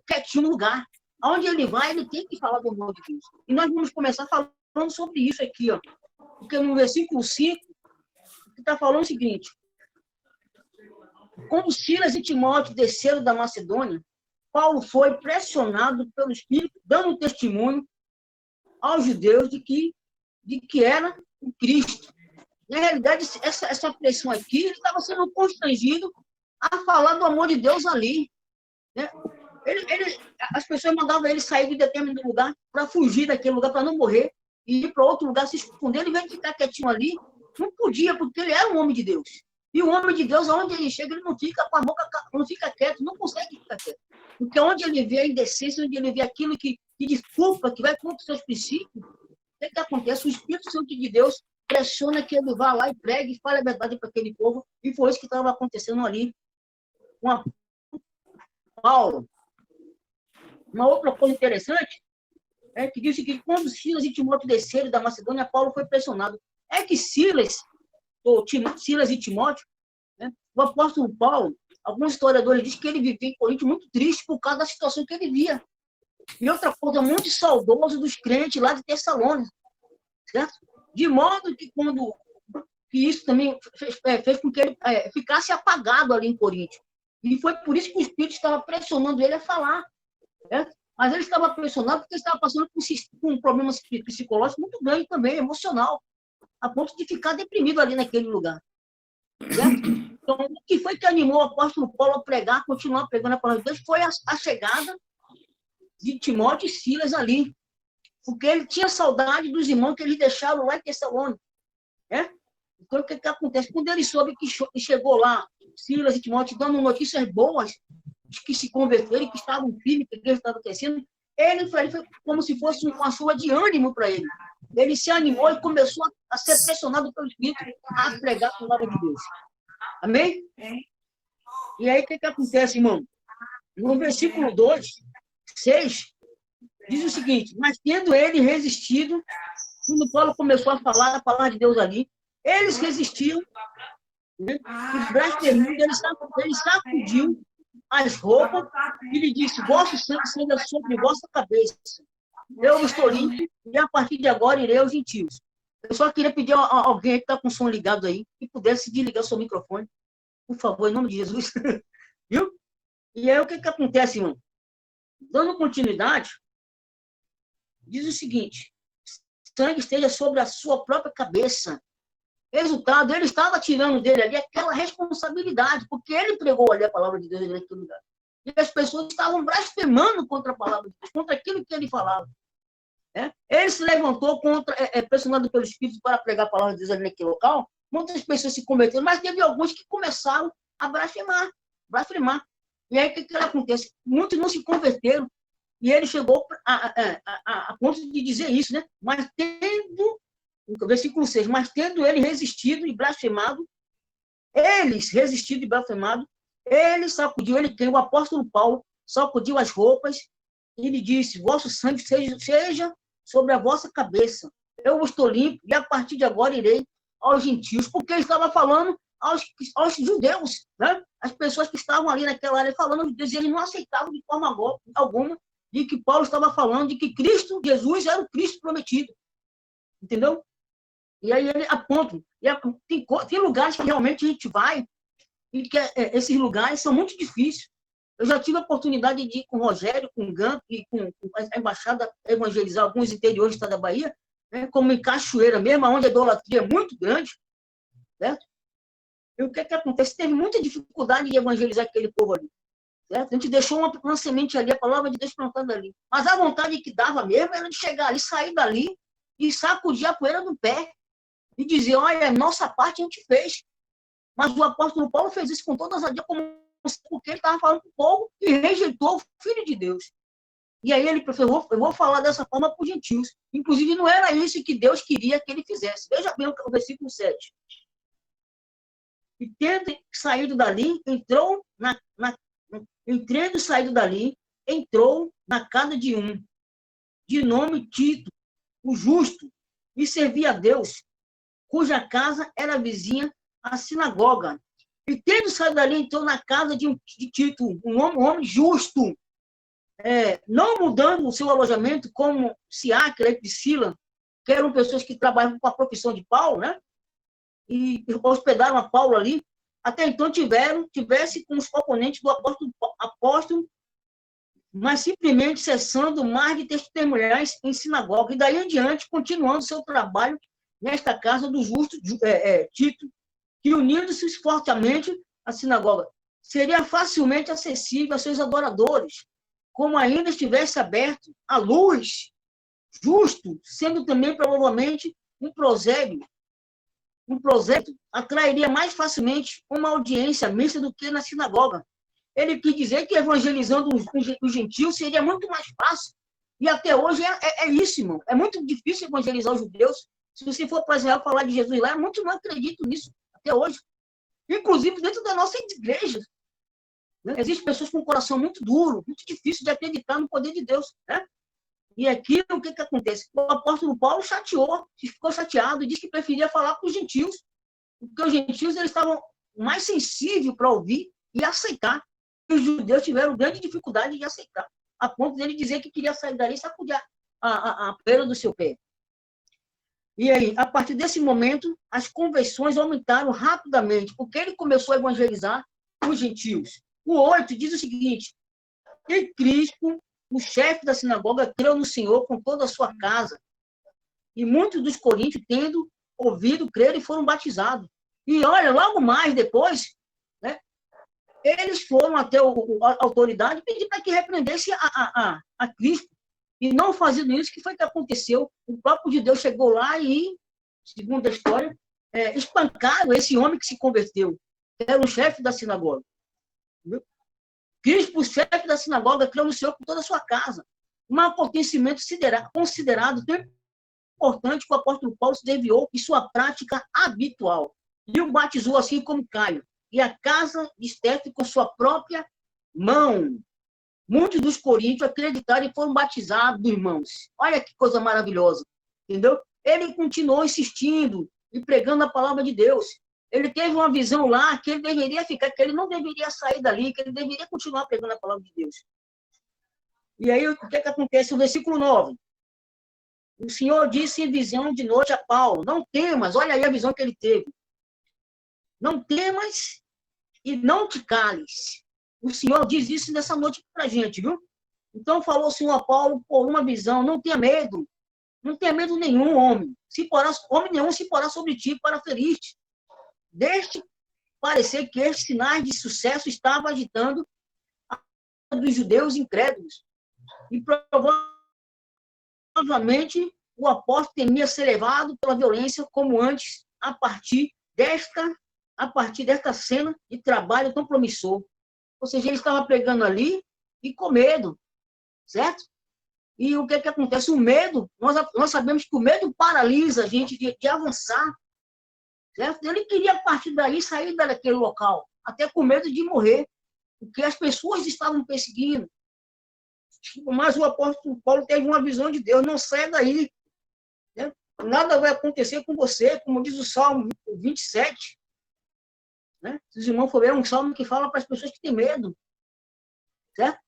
quietinho no lugar. Aonde ele vai, ele tem que falar do amor de Deus. E nós vamos começar falando sobre isso aqui, ó. Porque no versículo 5, está falando o seguinte: quando Silas e Timóteo desceram da Macedônia, Paulo foi pressionado pelo Espírito, dando testemunho aos judeus de que era o Cristo. Na realidade, essa pressão aqui, ele estava sendo constrangido a falar do amor de Deus ali, né? As pessoas mandavam ele sair de determinado lugar para fugir daquele lugar, para não morrer, e ir para outro lugar, se esconder. Ele veio ficar quietinho ali, não podia, porque ele era um homem de Deus. E o homem de Deus, aonde ele chega, ele não fica com a boca, não fica quieto, não consegue ficar quieto. Porque onde ele vê a indecência, onde ele vê aquilo que desculpa, que vai contra os seus princípios, o que acontece? O Espírito Santo de Deus pressiona que ele vá lá e pregue e fale a verdade para aquele povo, e foi isso que estava acontecendo ali com Paulo. Uma outra coisa interessante é que diz que quando Silas e Timóteo desceram da Macedônia, Paulo foi pressionado. É que Silas e Timóteo, né, o apóstolo Paulo, alguns historiadores dizem que ele vivia em Corinto muito triste por causa da situação que ele via. E outra coisa, muito saudoso dos crentes lá de Tessalônica, certo? De modo que que isso também fez com que ele ficasse apagado ali em Corinto. E foi por isso que o Espírito estava pressionando ele a falar, certo? Mas ele estava pressionado porque ele estava passando por um problema psicológico muito grande também, emocional, a ponto de ficar deprimido ali naquele lugar. Certo? Então, o que foi que animou o apóstolo Paulo a pregar, continuar pregando a palavra de Deus, foi a chegada de Timóteo e Silas ali. Porque ele tinha saudade dos irmãos que eles deixaram lá em Tessalônica. Então, o que acontece? Quando ele soube que chegou lá, Silas e Timóteo dando notícias boas, que se converteram, que estavam firmes, que a igreja estava crescendo, ele foi como se fosse uma chuva de ânimo para ele. ele se animou e começou a ser pressionado pelo Espírito a pregar a palavra de Deus. Amém? E aí, o que acontece, irmão? No versículo 2, 6, diz o seguinte: mas tendo ele resistido, quando Paulo começou a falar a palavra de Deus ali, eles resistiam, né? E blasfemando, ele sacudiu as roupas e lhe disse: vosso sangue seja sobre vossa cabeça. Eu estou limpo e a partir de agora irei aos gentios. Eu só queria pedir a alguém que está com o som ligado aí, que pudesse desligar o seu microfone, por favor, em nome de Jesus. Viu? E aí o que acontece, irmão? Dando continuidade, diz o seguinte: sangue esteja sobre a sua própria cabeça. Resultado, ele estava tirando dele ali aquela responsabilidade, porque ele pregou ali a palavra de Deus naquele lugar. E as pessoas estavam blasfemando contra a palavra de Deus, contra aquilo que ele falava. Ele se levantou pressionado pelo Espírito para pregar a palavra de Deus ali naquele local. Muitas pessoas se converteram, mas teve alguns que começaram a blasfemar. E aí, o que acontece? Muitos não se converteram, e ele chegou a ponto de dizer isso, né? Mas tendo, no versículo 6, mas tendo ele resistido e blasfemado, ele sacudiu, o apóstolo Paulo sacudiu as roupas e lhe disse: vosso sangue seja sobre a vossa cabeça. Eu estou limpo e a partir de agora irei aos gentios. Porque ele estava falando aos judeus, né? As pessoas que estavam ali naquela área falando aos judeus, e eles não aceitavam de forma alguma de que Paulo estava falando de que Cristo, Jesus, era o Cristo prometido. Entendeu? E aí ele aponta. Tem lugares que realmente a gente vai e que esses lugares são muito difíceis. Eu já tive a oportunidade de ir com o Rogério, com o Gamp e com a embaixada evangelizar alguns interiores do estado da Bahia, né, como em Cachoeira mesmo, onde a idolatria é muito grande, certo? E o que acontece? Teve muita dificuldade de evangelizar aquele povo ali, certo? A gente deixou uma semente ali, a palavra de Deus plantada ali. Mas a vontade que dava mesmo era de chegar ali, sair dali e sacudir a poeira do pé e dizer: olha, nossa parte a gente fez. Mas o apóstolo Paulo fez isso com toda a ousadia, porque ele estava falando com o povo e rejeitou o Filho de Deus. E aí ele falou: eu vou falar dessa forma para os gentios. Inclusive, não era isso que Deus queria que ele fizesse. Veja bem o versículo 7. E tendo saído dali, entrou na casa de um, de nome Tito, o justo, e servia a Deus, cuja casa era vizinha à sinagoga. E tendo saído dali, entrou na casa de Tito, um homem justo, não mudando o seu alojamento, como Siaca e Priscila, que eram pessoas que trabalhavam com a profissão de Paulo, né? E hospedaram a Paulo ali. Até então tivesse com os componentes do apóstolo, mas simplesmente cessando mais de testemunhar em sinagoga. E daí em diante, continuando seu trabalho nesta casa do justo Tito, que, unindo-se fortemente à sinagoga, seria facilmente acessível a seus adoradores, como ainda estivesse aberto à luz, justo, sendo também provavelmente um prosélito, atrairia mais facilmente uma audiência mista do que na sinagoga. Ele quis dizer que evangelizando os gentios seria muito mais fácil. E até hoje é isso, irmão. É muito difícil evangelizar os judeus. Se você for para Israel falar de Jesus lá, muitos não acreditam nisso até hoje. Inclusive dentro da nossa igreja. Né? Existem pessoas com um coração muito duro, muito difícil de acreditar no poder de Deus. Né? E aqui, o que acontece? O apóstolo Paulo ficou chateado e disse que preferia falar com os gentios, porque os gentios eles estavam mais sensíveis para ouvir e aceitar. E os judeus tiveram grande dificuldade de aceitar, a ponto dele dizer que queria sair dali e sacudir a poeira do seu pé. E aí, a partir desse momento, as conversões aumentaram rapidamente, porque ele começou a evangelizar os gentios. O 8 diz o seguinte: e Cristo, o chefe da sinagoga, creu no Senhor com toda a sua casa. E muitos dos coríntios, tendo ouvido, creram e foram batizados. E olha, logo mais depois, né, eles foram até a autoridade e pediram para que repreendesse a Cristo. E não fazendo isso, que foi que aconteceu? O próprio de Deus chegou lá e, segundo a história, espancaram esse homem que se converteu, que era o chefe da sinagoga. Cristo, o chefe da sinagoga, creu no Senhor com toda a sua casa. Um acontecimento considerado importante que o apóstolo Paulo se desviou de sua prática habitual. E o batizou assim como Caio. E a casa de Estéfano com sua própria mão. Muitos dos coríntios acreditaram e foram batizados, irmãos. Olha que coisa maravilhosa. Entendeu? Ele continuou insistindo e pregando a palavra de Deus. Ele teve uma visão lá que ele deveria ficar, que ele não deveria sair dali, que ele deveria continuar pregando a palavra de Deus. E aí, o que acontece no versículo 9? O Senhor disse em visão de noite a Paulo, não temas, olha aí a visão que ele teve. Não temas e não te cales. O Senhor diz isso nessa noite para a gente, viu? Então falou o Senhor a Paulo por uma visão, não tenha medo. Não tenha medo nenhum, homem. Homem nenhum se porá sobre ti para ferir-te. Deixe parecer que estes sinais de sucesso estavam agitando a dos judeus incrédulos. E provavelmente o apóstolo temia ser levado pela violência como antes, a partir desta cena de trabalho tão promissor. Ou seja, ele estava pregando ali e com medo, certo? E o que acontece? O medo, nós sabemos que o medo paralisa a gente de avançar, certo? Ele queria, a partir daí, sair daquele local, até com medo de morrer, porque as pessoas estavam perseguindo. Mas o apóstolo Paulo teve uma visão de Deus, não saia daí. Né? Nada vai acontecer com você, como diz o Salmo 27. Né? Se os irmãos forem, é um salmo que fala para as pessoas que têm medo. Certo?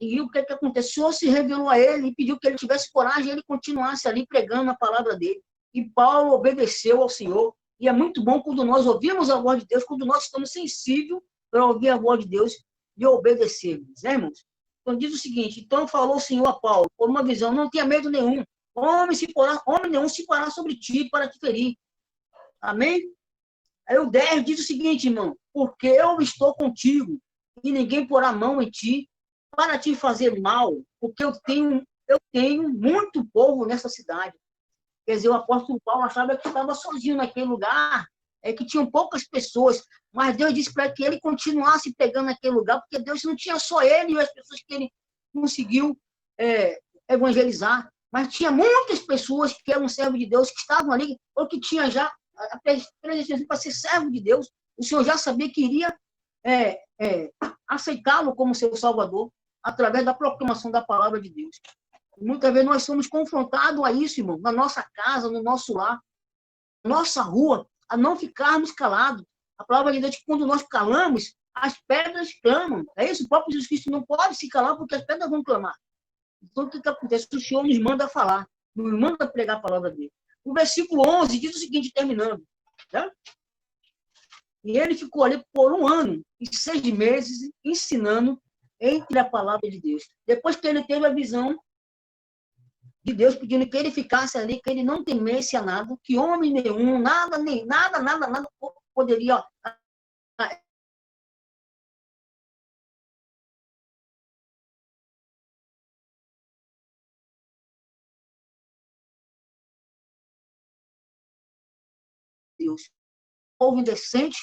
E o que acontece? O Senhor se revelou a ele e pediu que ele tivesse coragem e ele continuasse ali pregando a palavra dele. E Paulo obedeceu ao Senhor. E é muito bom quando nós ouvimos a voz de Deus, quando nós estamos sensíveis para ouvir a voz de Deus e obedecermos. Né, irmãos? Então diz o seguinte, então falou o Senhor a Paulo, por uma visão, não tenha medo nenhum. Homem nenhum se porá sobre ti para te ferir. Amém? Aí o 10 diz o seguinte, irmão, porque eu estou contigo e ninguém porá mão em ti para te fazer mal, porque eu tenho muito povo nessa cidade. Quer dizer, o apóstolo Paulo achava que estava sozinho naquele lugar, que tinham poucas pessoas, mas Deus disse para que ele continuasse pegando naquele lugar, porque Deus não tinha só ele e as pessoas que ele conseguiu evangelizar, mas tinha muitas pessoas que eram servos de Deus, que estavam ali, ou que tinham já a predestinação para ser servo de Deus. O Senhor já sabia que iria aceitá-lo como seu Salvador, através da proclamação da palavra de Deus. Muitas vezes nós somos confrontados a isso, irmão, na nossa casa, no nosso lar, na nossa rua, a não ficarmos calados. A palavra de Deus diz que quando nós calamos, as pedras clamam. É isso, o próprio Jesus Cristo não pode se calar porque as pedras vão clamar. Então, o que acontece? O Senhor nos manda falar, nos manda pregar a palavra dele. O versículo 11 diz o seguinte, terminando. Tá? E ele ficou ali por 1 ano e 6 meses ensinando entre a palavra de Deus. Depois que ele teve a visão de Deus pedindo que ele ficasse ali, que ele não temesse a nada, que homem nenhum, nada poderia Deus. Povo indecente,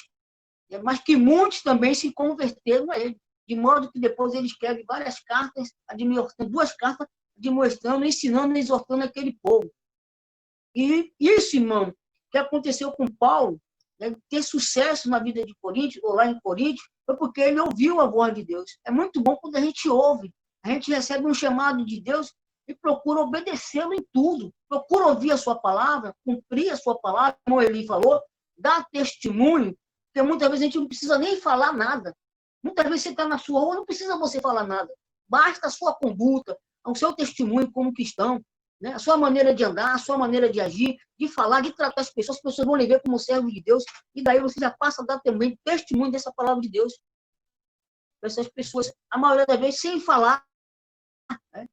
mas que muitos também se converteram a ele, de modo que depois ele escreve várias cartas, 2 cartas, demonstrando, ensinando, exortando aquele povo. E isso, irmão, que aconteceu com Paulo, ter sucesso na vida de Coríntios, ou lá em Coríntios, foi porque ele ouviu a voz de Deus. É muito bom quando a gente ouve, a gente recebe um chamado de Deus e procura obedecê-lo em tudo. Procura ouvir a sua palavra, cumprir a sua palavra, como ele falou, dar testemunho, porque muitas vezes a gente não precisa nem falar nada. Muitas vezes você está na sua rua, não precisa você falar nada. Basta a sua conduta, o seu testemunho como cristão, né? A sua maneira de andar, a sua maneira de agir, de falar, de tratar as pessoas vão lhe ver como servo de Deus, e daí você já passa a dar também testemunho dessa palavra de Deus. Essas pessoas, a maioria das vezes, sem falar, né?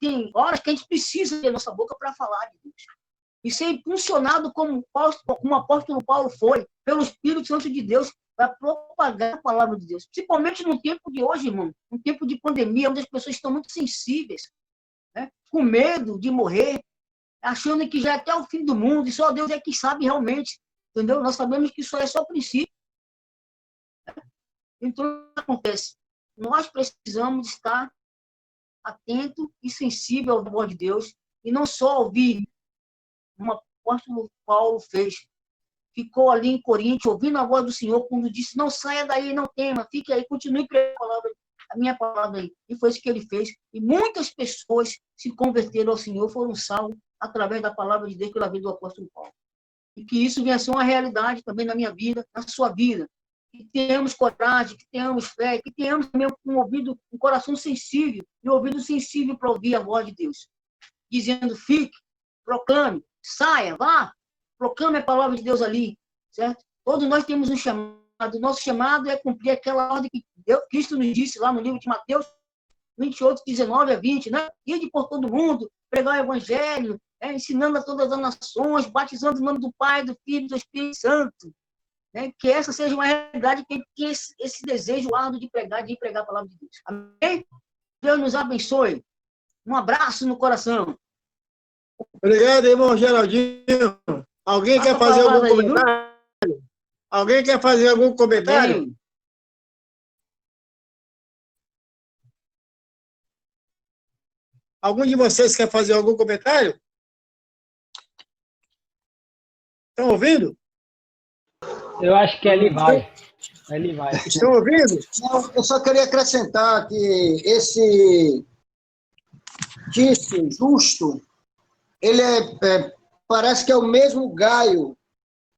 Tem horas que a gente precisa ter nossa boca para falar de Deus. E ser impulsionado como o apóstolo Paulo foi, pelo Espírito Santo de Deus, para propagar a palavra de Deus. Principalmente no tempo de hoje, irmão, no tempo de pandemia, onde as pessoas estão muito sensíveis, né? Com medo de morrer, achando que já é até o fim do mundo, e só Deus é que sabe realmente, entendeu? Nós sabemos que isso é só o princípio. Então, o que acontece? Nós precisamos estar atento e sensível ao amor de Deus e não só ouvir, como o apóstolo Paulo fez. Ficou ali em Corinto, ouvindo a voz do Senhor, quando disse, não saia daí, não tema, fique aí, continue pregando a minha palavra aí. E foi isso que ele fez. E muitas pessoas se converteram ao Senhor, foram salvos através da palavra de Deus pela vida do apóstolo Paulo. E que isso venha a ser uma realidade também na minha vida, na sua vida. Que tenhamos coragem, que tenhamos fé, que tenhamos também um ouvido, um coração sensível, e um ouvido sensível para ouvir a voz de Deus. Dizendo, fique, proclame, saia, vá, proclame a palavra de Deus ali, certo? Todos nós temos um chamado. O nosso chamado é cumprir aquela ordem que Cristo nos disse lá no livro de Mateus 28, 19 a 20, né? Ide por todo mundo, pregar o evangelho, ensinando a todas as nações, batizando em nome do Pai, do Filho e do Espírito Santo. Que essa seja uma realidade, que esse desejo árduo de pregar a palavra de Deus. Amém? Deus nos abençoe. Um abraço no coração. Obrigado, irmão Geraldinho. Alguém quer fazer algum comentário? Alguém quer fazer algum comentário? Algum de vocês quer fazer algum comentário? Estão ouvindo? Eu acho que ele vai. Ele vai. Estão ouvindo? Não, eu só queria acrescentar que esse Tício Justo, ele parece que é o mesmo Gaio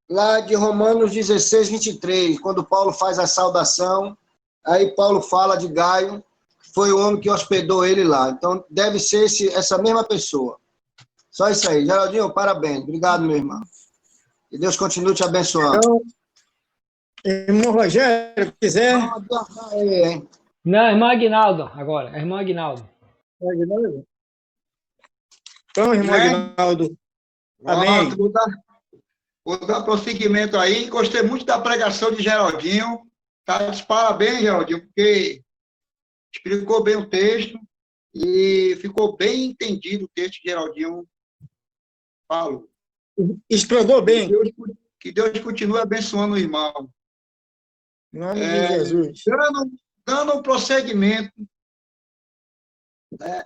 lá de Romanos 16, 23, quando Paulo faz a saudação, aí Paulo fala de Gaio, foi o homem que hospedou ele lá. Então, deve ser essa mesma pessoa. Só isso aí. Geraldinho, parabéns. Obrigado, meu irmão. Que Deus continue te abençoando. Então, irmão Rogério, se quiser. Não, irmão Aguinaldo, agora. Irmão Aguinaldo. Então, irmão Aguinaldo. Amém. Vou dar prosseguimento aí. Gostei muito da pregação de Geraldinho. Tá de parabéns, Geraldinho, porque explicou bem o texto e ficou bem entendido o texto que Geraldinho falou. Explicou bem. Que Deus continue abençoando o irmão. Em nome de Jesus. Dando um prosseguimento, né,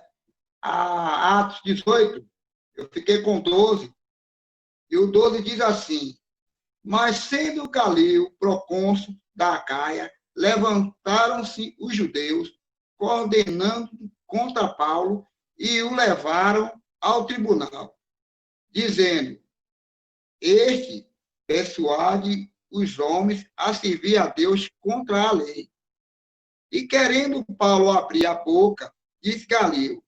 a Atos 18, eu fiquei com 12, e o 12 diz assim: mas sendo Galio procônsul da Acaia, levantaram-se os judeus, condenando contra Paulo, e o levaram ao tribunal, dizendo: este persuade os homens a servir a Deus contra a lei. E querendo Paulo abrir a boca, disse Galio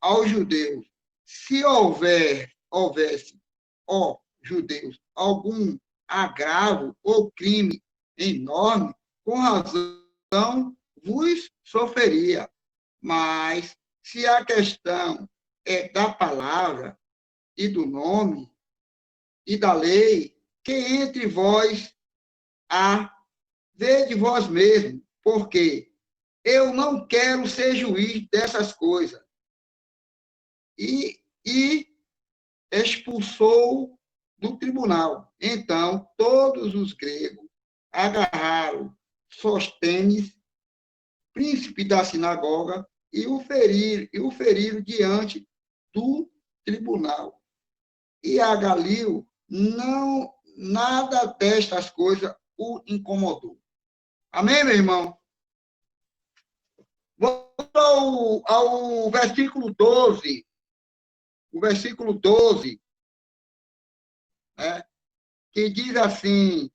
aos judeus: se houvesse, ó judeus, algum agravo ou crime enorme, com razão vos sofreria. Mas se a questão é da palavra e do nome e da lei, que entre vós há, vede vós mesmo, porque eu não quero ser juiz dessas coisas. E expulsou do tribunal. Então, todos os gregos agarraram Sóstenes, príncipe da sinagoga, e o feriram diante do tribunal. E a Galio, nada destas coisas o incomodou. Amém, meu irmão? Vamos ao versículo 12. O versículo 12, né, que diz assim: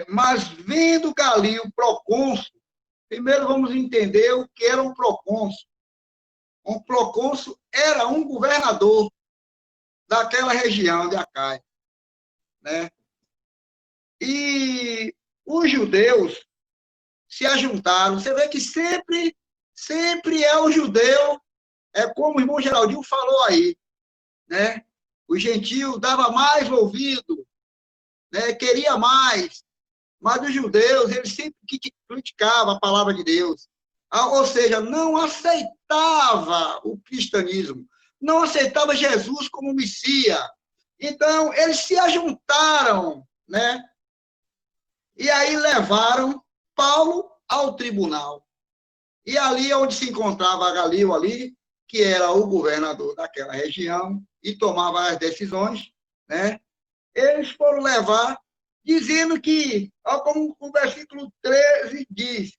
mas vendo Galio procônsul, primeiro vamos entender o que era um procônsul. Um procônsul era um governador daquela região de Acaia, né? E os judeus se ajuntaram. Você vê que sempre é o judeu, como o irmão Geraldinho falou aí, né? O gentio dava mais ouvido, né? Queria mais, mas os judeus, eles sempre criticavam a palavra de Deus. Ou seja, não aceitava o cristianismo, não aceitava Jesus como Messias. Então, eles se ajuntaram, né? E aí levaram Paulo ao tribunal. E ali onde se encontrava Galio ali, que era o governador daquela região e tomava as decisões, né? Eles foram levar, dizendo que, olha como o versículo 13 diz,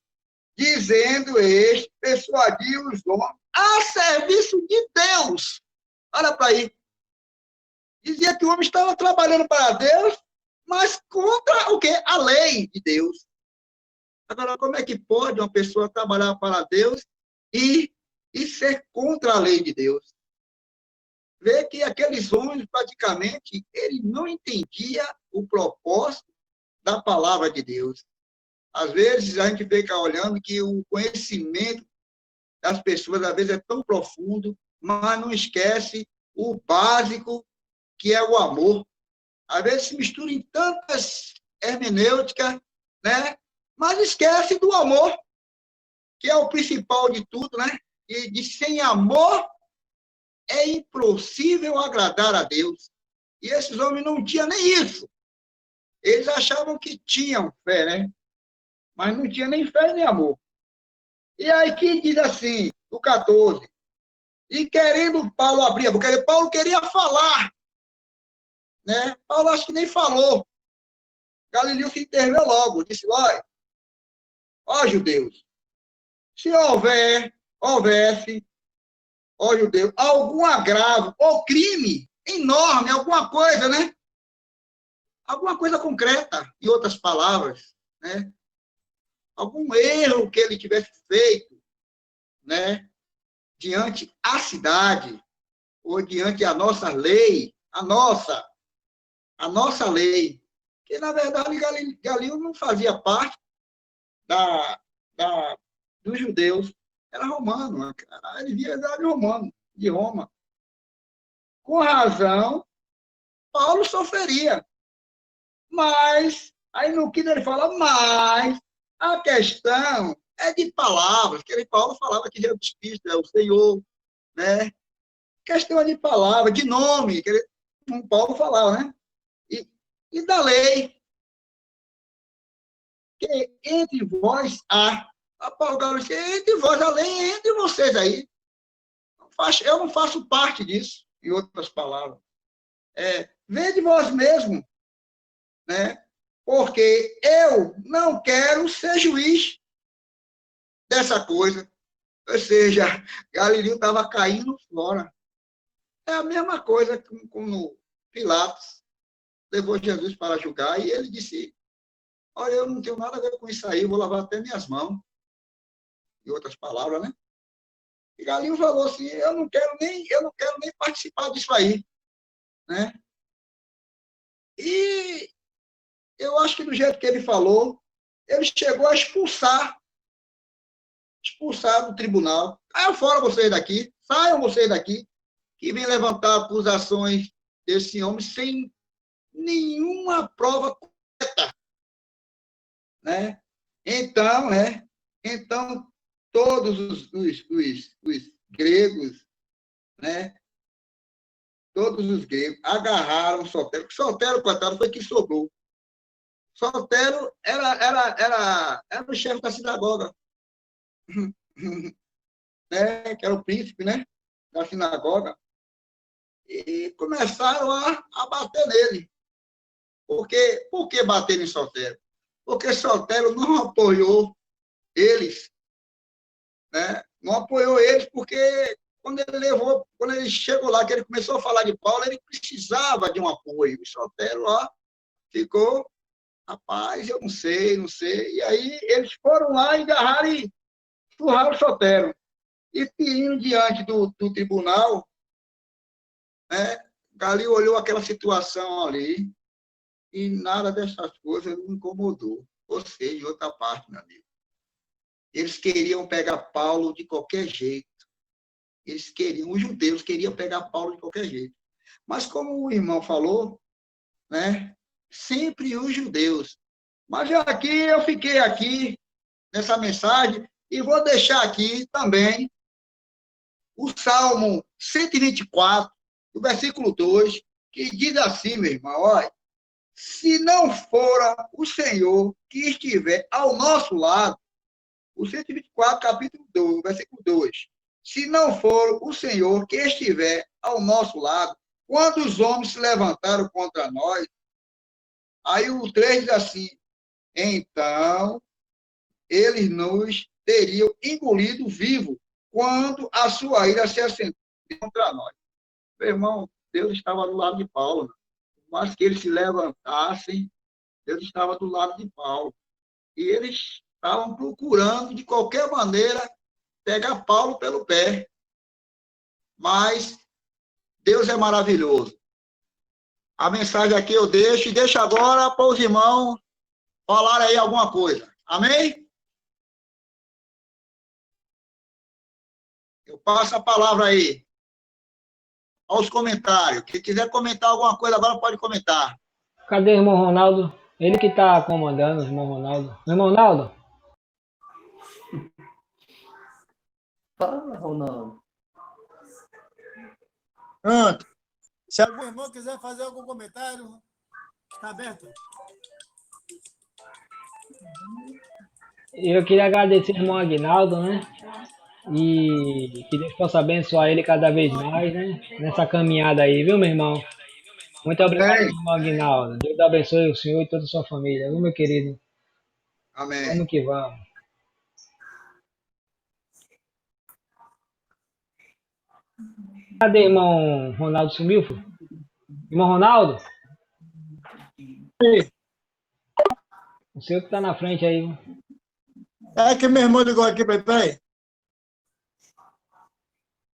dizendo este, persuadiu os homens a serviço de Deus. Olha para aí. Dizia que o homem estava trabalhando para Deus, mas contra o quê? A lei de Deus. Agora, como é que pode uma pessoa trabalhar para Deus e ser contra a lei de Deus? Vê que aqueles homens, praticamente, ele não entendia o propósito da palavra de Deus. Às vezes, a gente fica olhando que o conhecimento das pessoas, às vezes, é tão profundo, mas não esquece o básico, que é o amor. Às vezes, se mistura em tantas hermenêuticas, né? Mas esquece do amor, que é o principal de tudo, né? E de sem amor é impossível agradar a Deus. E esses homens não tinham nem isso. Eles achavam que tinham fé, né? Mas não tinha nem fé nem amor. E aí que diz assim, no 14, e querendo Paulo abrir a boca, Paulo queria falar, né? Paulo acho que nem falou. Galileu se interveio logo, disse, ó judeus, se houvesse, ó judeu, algum agravo ou crime enorme, alguma coisa, né? Alguma coisa concreta, em outras palavras, né? Algum erro que ele tivesse feito, né? Diante a cidade, ou diante a nossa lei, a nossa lei, que, na verdade, Galileu não fazia parte dos judeus, era romano, ele via romano, de Roma. Com razão, Paulo sofreria. Mas, aí no que ele fala, mas a questão é de palavras, que Paulo falava que Jesus Cristo é o Senhor, né? Questão é de palavra, de nome, como Paulo falava, né? E da lei, que entre vós há. A Paulo disse, entre vós, a lei é entre vocês aí. Eu não faço parte disso, em outras palavras. Vede vós mesmo, né? Porque eu não quero ser juiz dessa coisa. Ou seja, Galileu estava caindo fora. É a mesma coisa como Pilatos levou Jesus para julgar e ele disse, olha, eu não tenho nada a ver com isso aí, vou lavar até minhas mãos. Em outras palavras, né? E Galileu falou assim, eu não quero nem participar disso aí, né? E eu acho que do jeito que ele falou, ele chegou a expulsar do tribunal. Saiam fora vocês daqui, saiam vocês daqui, que vem levantar acusações desse homem sem nenhuma prova correta, né? Então, todos os gregos, né? Todos os gregos agarraram Sotero. Sotero, coitado, foi quem sobrou. Sotero era o chefe da sinagoga, né? Que era o príncipe, né? Da sinagoga. E começaram a bater nele. Por que bater em Sotero? Porque Sotero não apoiou eles, né? Não apoiou eles porque quando ele chegou lá, que ele começou a falar de Paulo, ele precisava de um apoio. O Sotero lá ficou, rapaz, eu não sei. E aí eles foram lá e agarraram e empurraram o Sotero. E indo diante do tribunal, né? Galileu olhou aquela situação ali e nada dessas coisas o incomodou. Ou seja, em outra parte, meu amigo. Eles queriam pegar Paulo de qualquer jeito. Os judeus queriam pegar Paulo de qualquer jeito. Mas como o irmão falou, né? Sempre os judeus. Mas eu fiquei aqui nessa mensagem e vou deixar aqui também o Salmo 124, o versículo 2, que diz assim, meu irmão, olha, se não fora o Senhor que estiver ao nosso lado, o 124, capítulo 2, versículo 2, se não for o Senhor que estiver ao nosso lado, quando os homens se levantaram contra nós, aí o 3 diz assim, então eles nos teriam engolido vivo quando a sua ira se acendeu contra nós. Meu irmão, Deus estava do lado de Paulo. Mas que eles se levantassem, Deus estava do lado de Paulo. E eles estavam procurando, de qualquer maneira, pegar Paulo pelo pé. Mas Deus é maravilhoso. A mensagem aqui eu deixo, e deixo agora para os irmãos falarem aí alguma coisa. Amém? Eu passo a palavra aí aos comentários. Quem quiser comentar alguma coisa agora pode comentar. Cadê o irmão Ronaldo? Ele que tá comandando, o irmão Ronaldo. Irmão Ronaldo? Fala, Ronaldo. Pronto. Se algum irmão quiser fazer algum comentário, está aberto. Eu queria agradecer ao irmão Aguinaldo, né? E que Deus possa abençoar ele cada vez mais, né? Nessa caminhada aí, viu, meu irmão? Muito obrigado, Amém. irmão Aguinaldo. Deus abençoe o senhor e toda a sua família, viu, meu querido? Amém. Vamos que vamos. Cadê o irmão Ronaldo sumiu, filho? Irmão Ronaldo? Sim. O senhor que tá na frente aí, viu? É que meu irmão ligou aqui para mim. Peraí.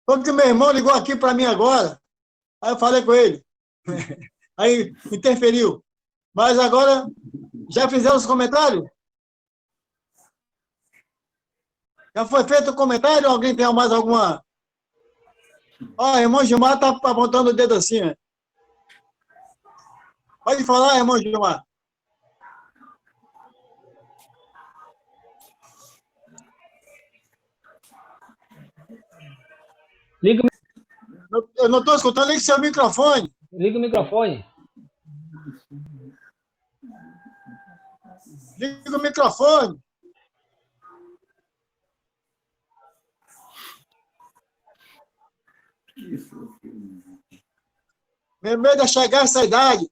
Porque meu irmão ligou aqui para mim agora. Aí eu falei com ele. Aí interferiu. Mas agora, já fizeram os comentários? Já foi feito o comentário? Alguém tem mais alguma? Ó, irmão Gilmar está apontando o dedo assim. Ó. Pode falar, irmão Gilmar. Liga, Eu não estou escutando nem seu microfone. liga o microfone. Liga o microfone. Meu medo é chegar a essa idade.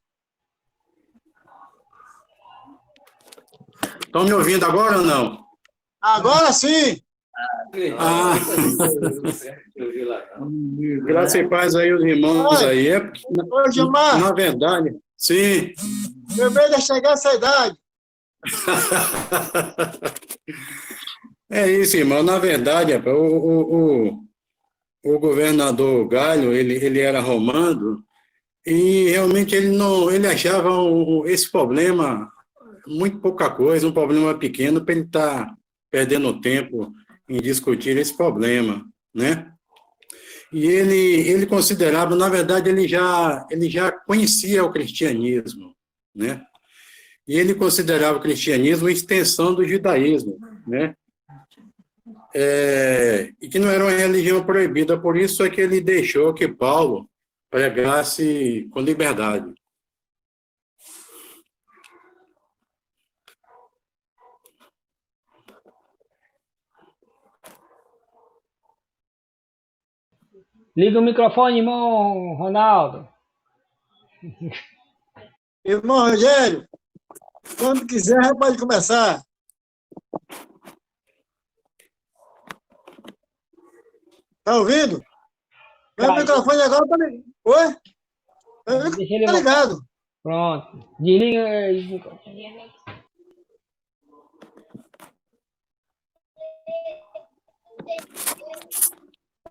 Estão me ouvindo agora ou não? Agora sim. Ah, graças e paz aí os irmãos aí. É porque, Ô, Gilmar, na verdade, sim. meu medo é chegar a essa idade. É isso, irmão. Na verdade, o governador Galho, ele era romano e realmente ele achava esse problema muito pouca coisa, um problema pequeno para ele estar perdendo tempo em discutir esse problema, né? E ele considerava, na verdade, ele já conhecia o cristianismo, né? E ele considerava o cristianismo extensão do judaísmo, né? E que não era uma religião proibida, por isso é que ele deixou que Paulo pregasse com liberdade. Liga o microfone, irmão Ronaldo. Irmão Rogério, quando quiser, pode começar. Tá ouvindo? Meu Caiu. microfone agora tá ligado. Oi? Deixa ele Tá ligado. Pronto. Desliga.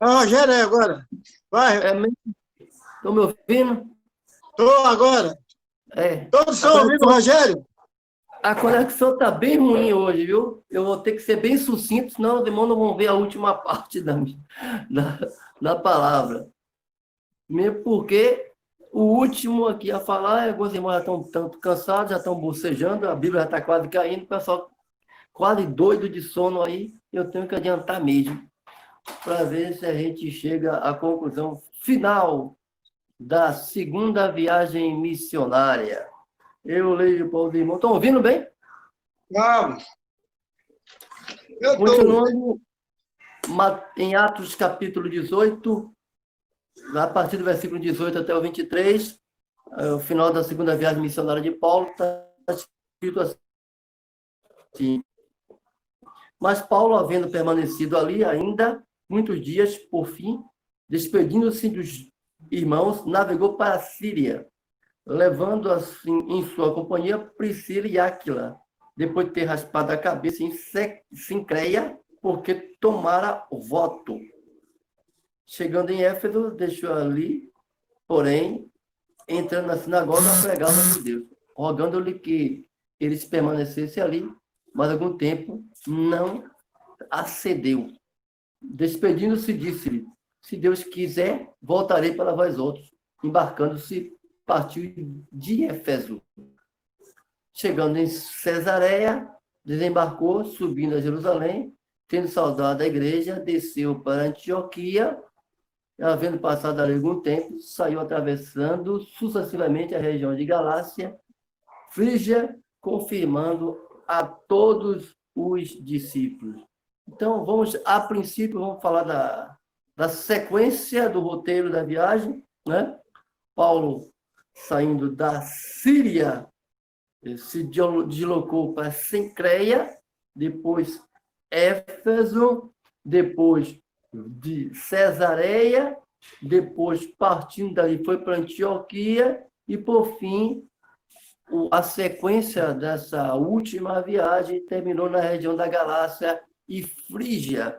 Rogério, é agora. Vai. Estão me ouvindo? Tô agora. Todos estão ouvindo, Rogério? A conexão está bem ruim hoje, viu? Eu vou ter que ser bem sucinto, senão os irmãos não vão ver a última parte da palavra. Mesmo porque o último aqui a falar, alguns irmãos já estão tanto cansados, já estão bocejando, a Bíblia já está quase caindo, o pessoal quase doido de sono aí, eu tenho que adiantar mesmo, para ver se a gente chega à conclusão final da segunda viagem missionária. Eu leio para os irmãos. Estão ouvindo bem? Vamos. Eu estou. Continuando Em Atos, capítulo 18, a partir do versículo 18 até o 23, o final da segunda viagem missionária de Paulo, está escrito assim: mas Paulo, havendo permanecido ali ainda muitos dias, por fim, despedindo-se dos irmãos, navegou para a Síria, levando assim em sua companhia Priscila e Áquila, depois de ter raspado a cabeça em Sincreia, porque tomara voto. Chegando em Éfeso, deixou ali, porém, entrando na sinagoga, pregava a Deus, rogando-lhe que eles permanecessem ali, mas algum tempo não acedeu. Despedindo-se, disse-lhe: se Deus quiser, voltarei para vós outros. Embarcando-se, partiu de Éfeso. Chegando em Cesareia, desembarcou, subindo a Jerusalém, tendo saudado da igreja, desceu para Antioquia, havendo passado ali algum tempo, saiu atravessando sucessivamente a região de Galácia, Frígia, confirmando a todos os discípulos. Então, a princípio, vamos falar da sequência do roteiro da viagem, né? Paulo, saindo da Síria, se deslocou para Cencreia, depois Éfeso, depois de Cesareia, depois partindo dali foi para Antioquia e, por fim, a sequência dessa última viagem terminou na região da Galácia e Frígia.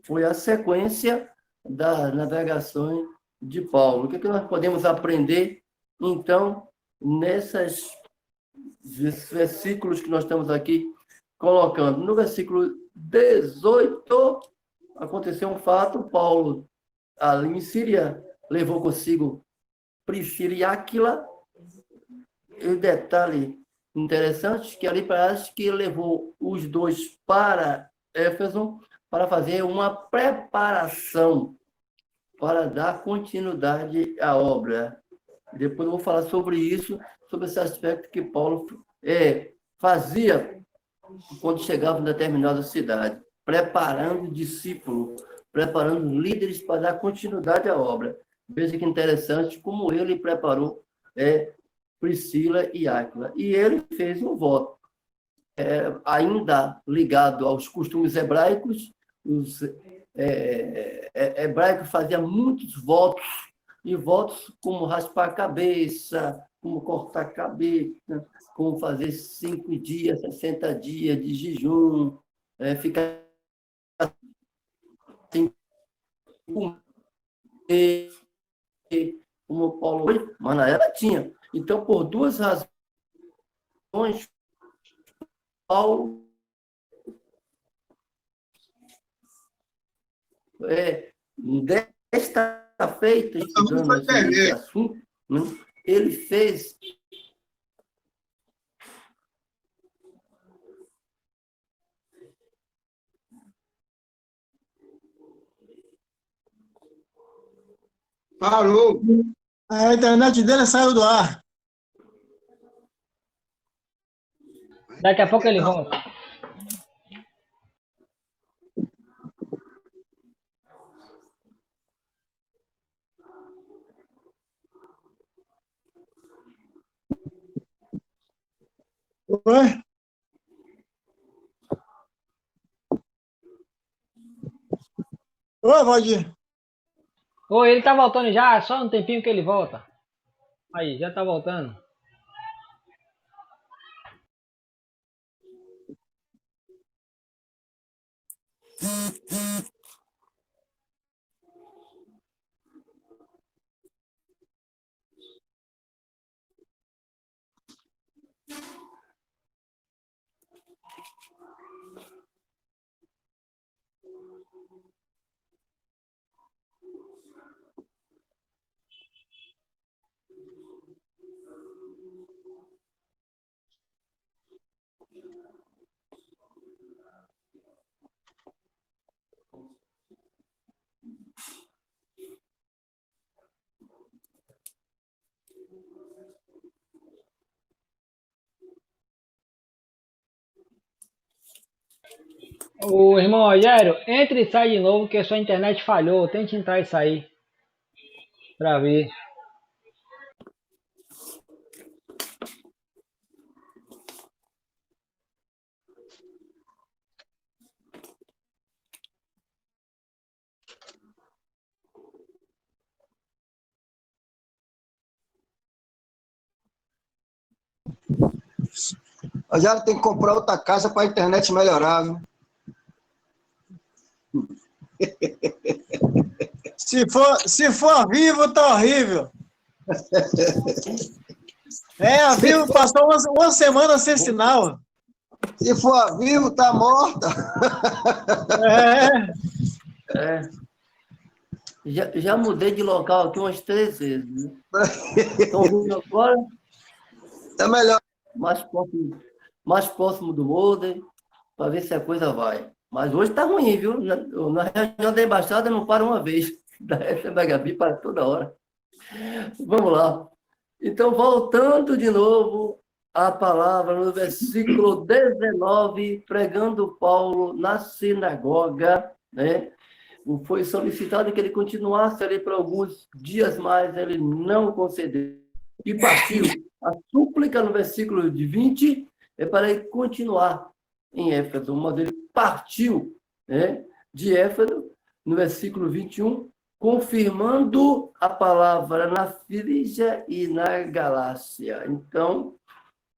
Foi a sequência das navegações de Paulo. O que nós podemos aprender, então, nesses versículos que nós estamos aqui colocando? No versículo 18, aconteceu um fato: Paulo, ali em Síria, levou consigo Priscila e Áquila. E um detalhe interessante, que ali parece que levou os dois para Éfeso para fazer uma preparação para dar continuidade à obra. Depois eu vou falar sobre isso, sobre esse aspecto que Paulo fazia quando chegava em determinada cidade, preparando discípulos, preparando líderes para dar continuidade à obra. Veja que interessante como ele preparou Priscila e Áquila. E ele fez um voto, ainda ligado aos costumes hebraicos. Os hebraicos faziam muitos votos, e votos como raspar a cabeça, como cortar a cabeça, como fazer 5 dias, 60 dias de jejum, ficar sem comer, como Paulo hoje, mas na época tinha. Então, por duas razões, Paulo desta feita, estudando esse assunto, né, ele fez Parou. A internet dele saiu do ar. Daqui a pouco ele volta. Oi? Oi, Valdir. Oi, ele tá voltando já, só um tempinho que ele volta. Aí, já tá voltando. Ô, irmão Rogério, entre e sai de novo, que a sua internet falhou. Tente entrar e sair pra ver. Eu já tem que comprar outra casa para a internet melhorar, viu? Se for vivo, tá horrível. A vivo passou uma semana sem sinal. Se for vivo, tá morta. Já mudei de local aqui umas 3 vezes. Né? Estão ouvindo agora? É melhor. Mais próximo do Molden, para ver se a coisa vai. Mas hoje está ruim, viu? Na reunião da embaixada não para uma vez. Da FMHB para toda hora. Vamos lá. Então, voltando de novo à palavra, no versículo 19, pregando Paulo na sinagoga, né? Foi solicitado que ele continuasse ali por alguns dias mais, ele não concedeu. E partiu. A súplica no versículo de 20 é para ele continuar em Éfeso, mas ele partiu, né, de Éfeso, no versículo 21, confirmando a palavra na Frígia e na Galácia. Então,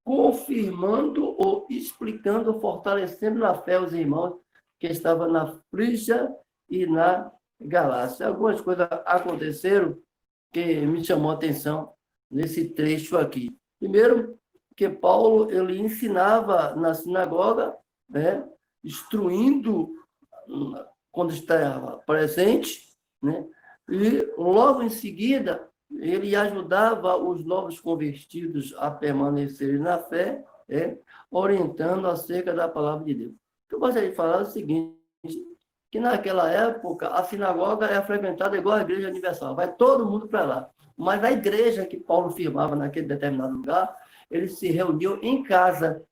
confirmando ou explicando, fortalecendo na fé os irmãos que estavam na Frígia e na Galácia. Algumas coisas aconteceram que me chamou a atenção nesse trecho aqui. Primeiro, que Paulo ele ensinava na sinagoga, né, instruindo quando estava presente, né, e logo em seguida ele ajudava os novos convertidos a permanecerem na fé, né, orientando acerca da palavra de Deus. Eu gostaria de falar o seguinte, que naquela época a sinagoga era frequentada igual a igreja universal, vai todo mundo para lá. Mas a igreja que Paulo firmava naquele determinado lugar, eles se reuniam em casa.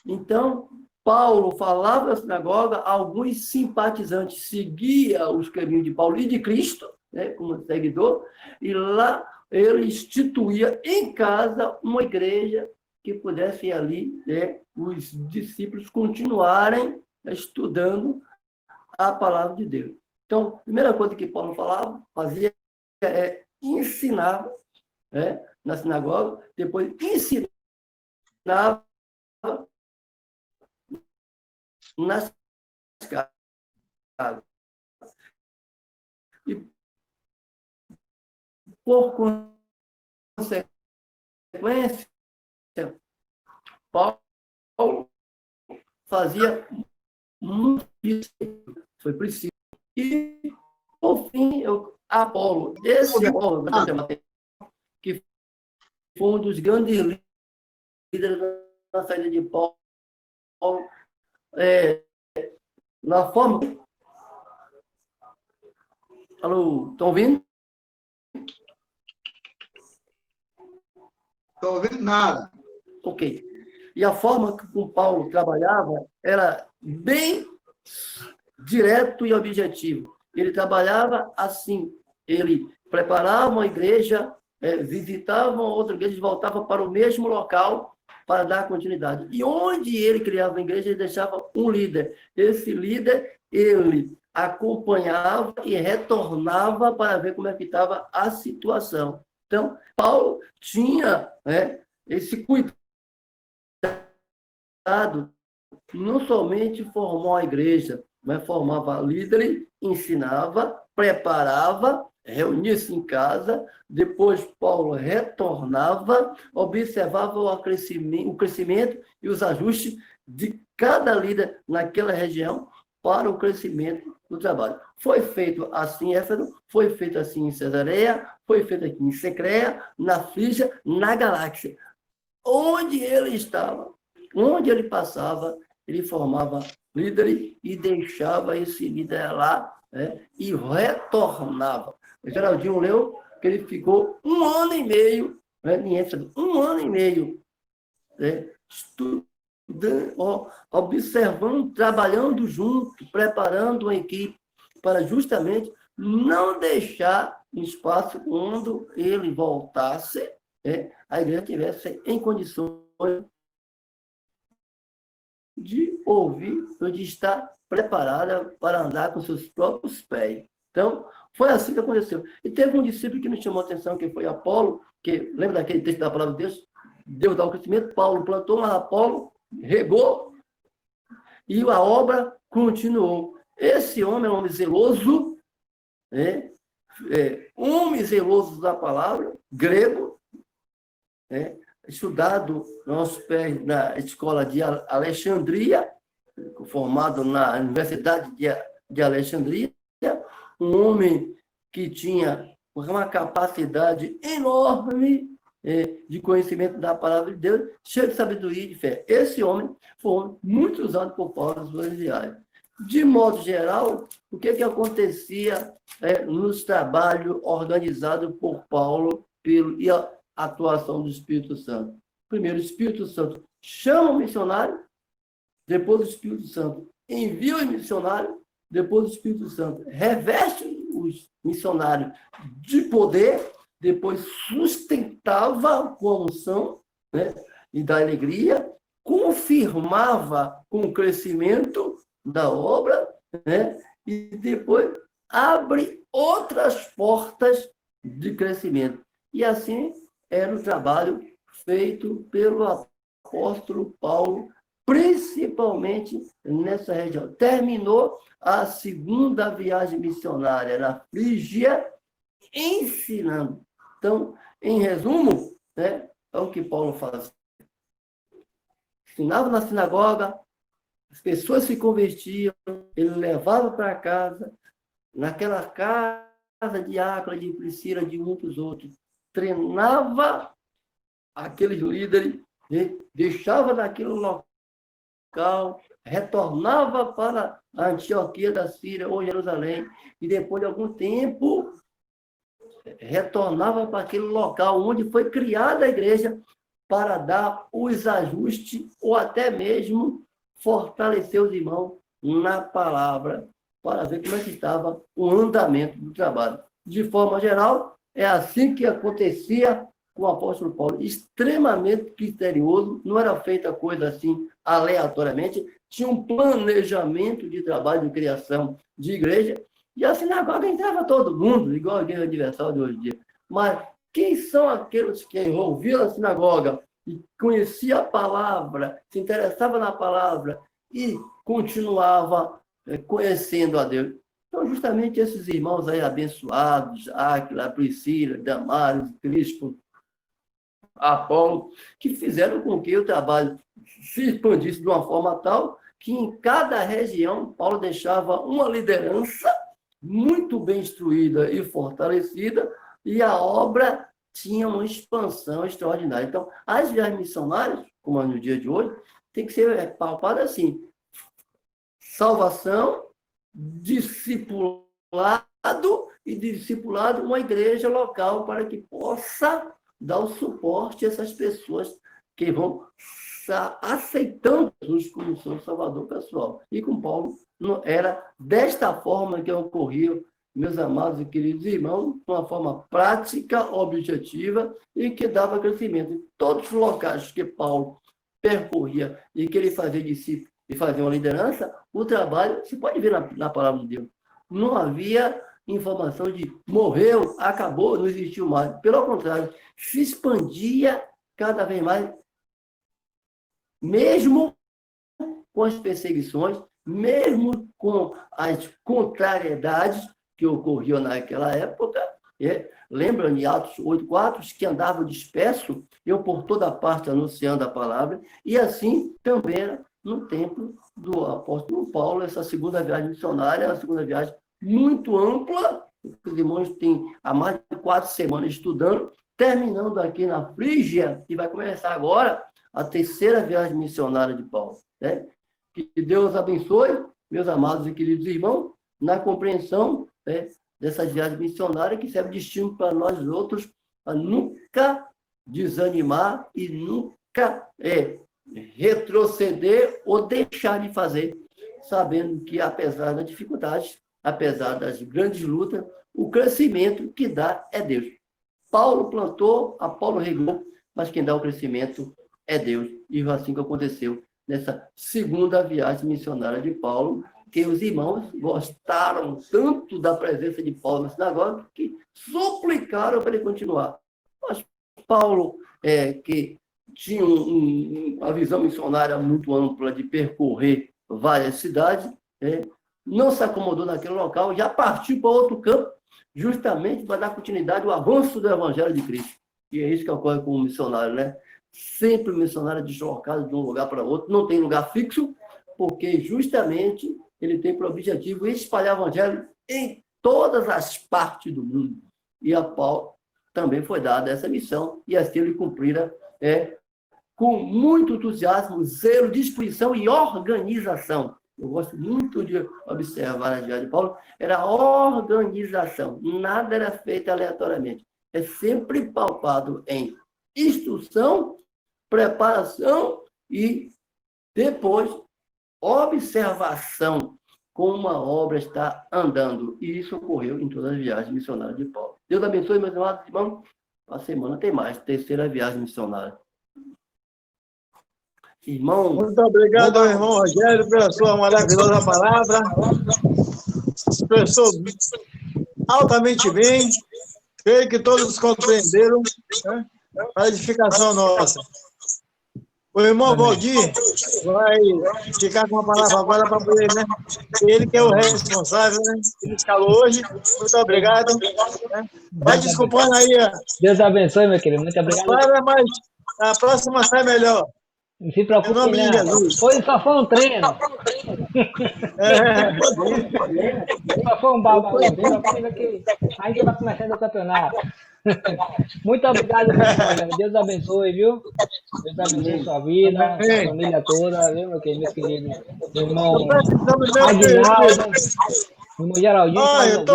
Então, Paulo falava na sinagoga, alguns simpatizantes seguiam os caminhos de Paulo e de Cristo, né, como seguidor, e lá ele instituía em casa uma igreja que pudesse ali, né, os discípulos continuarem estudando a palavra de Deus. Então, a primeira coisa que Paulo fazia é ensinava, né, na sinagoga, depois ensinava nas casas. E, por consequência, Paulo fazia muito isso. Foi preciso. E, por fim, Apolo, esse Apolo, que foi um dos grandes líderes da saída de Paulo, na forma... Alô, estão ouvindo? Estou ouvindo nada. Ok. E a forma que o Paulo trabalhava era bem direto e objetivo. Ele trabalhava assim, ele preparava uma igreja, visitava uma outra igreja e voltava para o mesmo local para dar continuidade. E onde ele criava uma igreja, ele deixava um líder. Esse líder, ele acompanhava e retornava para ver como é que estava a situação. Então, Paulo tinha, né, esse cuidado, não somente formou a igreja, mas formava líderes, ensinava, preparava, reunia-se em casa, depois Paulo retornava, observava o crescimento e os ajustes de cada líder naquela região para o crescimento do trabalho. Foi feito assim em Éfeso, foi feito assim em Cesareia, foi feito aqui em Secreia, na Frígia, na Galáxia. Onde ele estava, onde ele passava, ele formava líderes e deixava esse líder lá, né, e retornava. O Geraldinho leu que ele ficou 1 ano e meio, né, em Éfeso, 1 ano e meio, né, observando, trabalhando junto, preparando uma equipe para justamente não deixar um espaço quando ele voltasse, a igreja estivesse em condições de ouvir, ou de estar preparada para andar com seus próprios pés. Então, foi assim que aconteceu. E teve um discípulo que me chamou a atenção, que foi Apolo, que lembra daquele texto da palavra de Deus? Deus dá o crescimento, Paulo plantou, mas Apolo regou, e a obra continuou. Esse homem é um homem zeloso, homem zeloso da palavra, grego, estudado nossos pés na escola de Alexandria, formado na Universidade de Alexandria, um homem que tinha uma capacidade enorme de conhecimento da palavra de Deus, cheio de sabedoria e de fé. Esse homem foi muito usado por Paulo nas suas viagens. De modo geral, o que acontecia nos trabalhos organizados por Paulo e a atuação do Espírito Santo? Primeiro, o Espírito Santo chama o missionário, depois o Espírito Santo envia o missionário, depois o Espírito Santo reveste os missionários de poder, depois sustentava com a unção, e da alegria, confirmava com o crescimento da obra, e depois abre outras portas de crescimento. E assim era o trabalho feito pelo apóstolo Paulo, principalmente nessa região. Terminou a segunda viagem missionária na Frígia, ensinando. Então, em resumo, é o que Paulo faz. Ensinava na sinagoga, as pessoas se convertiam, ele levava para casa, naquela casa de Áquila, de Priscila, de muitos outros, treinava aqueles líderes, deixava naquele local, retornava para a Antioquia da Síria ou Jerusalém, e depois de algum tempo retornava para aquele local onde foi criada a igreja para dar os ajustes ou até mesmo fortalecer os irmãos na palavra, para ver como é que estava o andamento do trabalho. De forma geral, é assim que acontecia com o apóstolo Paulo, extremamente criterioso, não era feita coisa assim aleatoriamente, tinha um planejamento de trabalho de criação de igreja, e a sinagoga entrava todo mundo, igual a igreja universal de hoje em dia. Mas quem são aqueles que ouviam a sinagoga e conheciam a palavra, se interessavam na palavra e continuava conhecendo a Deus? Então, justamente esses irmãos aí abençoados, Áquila, Priscila, Damares, Crispo, Apolo, que fizeram com que o trabalho se expandisse de uma forma tal que em cada região Paulo deixava uma liderança muito bem instruída e fortalecida, e a obra tinha uma expansão extraordinária. Então, as viagens missionárias, como no dia de hoje, tem que ser palpada assim: salvação, discipulado e discipulado uma igreja local para que possa dar o suporte a essas pessoas que vão aceitando Jesus como seu Salvador pessoal. E com Paulo era desta forma que ocorria, meus amados e queridos irmãos, de uma forma prática, objetiva e que dava crescimento. Em todos os locais que Paulo percorria e que ele fazia discípulos e fazia uma liderança, o trabalho, se pode ver na palavra de Deus, não havia informação de morreu, acabou, não existiu mais. Pelo contrário, se expandia cada vez mais, mesmo com as perseguições, mesmo com as contrariedades que ocorriam naquela época. Lembram de Atos 8:4, os que andavam dispersos, eu por toda parte anunciando a palavra, e assim também era no tempo do apóstolo Paulo, essa segunda viagem missionária, a segunda viagem muito ampla, os irmãos têm há mais de 4 semanas estudando, terminando aqui na Frígia, e vai começar agora a terceira viagem missionária de Paulo. Que Deus abençoe, meus amados e queridos irmãos, na compreensão dessa viagem missionária, que serve de estímulo para nós outros, a nunca desanimar e nunca retroceder ou deixar de fazer, sabendo que, apesar das dificuldades, apesar das grandes lutas, o crescimento que dá é Deus. Paulo plantou, Apolo regou, mas quem dá o crescimento é Deus. E foi assim que aconteceu nessa segunda viagem missionária de Paulo, que os irmãos gostaram tanto da presença de Paulo na sinagoga que suplicaram para ele continuar. Mas Paulo, que tinha uma visão missionária muito ampla de percorrer várias cidades, não se acomodou naquele local, já partiu para outro campo, justamente para dar continuidade ao avanço do Evangelho de Cristo. E é isso que ocorre com o missionário, né? Sempre o missionário é deslocado de um lugar para outro, não tem lugar fixo, porque justamente ele tem por objetivo espalhar o Evangelho em todas as partes do mundo. E a Paulo também foi dada essa missão, e assim ele cumprira com muito entusiasmo, zelo, disposição e organização. Eu gosto muito de observar na viagem de Paulo, era a organização, nada era feito aleatoriamente. É sempre pautado em instrução, preparação e depois observação como a obra está andando. E isso ocorreu em todas as viagens missionárias de Paulo. Deus abençoe, meus amados irmãos. A semana tem mais, terceira viagem missionária. Irmão. Muito obrigado, irmão Rogério, pela sua maravilhosa palavra. Expressou altamente bem. Creio que todos compreenderam, né? A edificação nossa. O irmão Valdir vai ficar com a palavra agora para poder, né? Ele que é o responsável, né? Ele escalou hoje. Muito obrigado. Né? Vai desculpando aí. Deus abençoe, meu querido. Muito obrigado. Mas a próxima sai melhor. Não se preocupe, não. Foi só foi um treino. Só foi um babado. A gente vai começando o campeonato. Muito obrigado, meu. Deus abençoe, viu? Deus abençoe sua vida, sua família toda, viu, meu querido? Meu irmão Aguinaldo, irmão Geraldinho.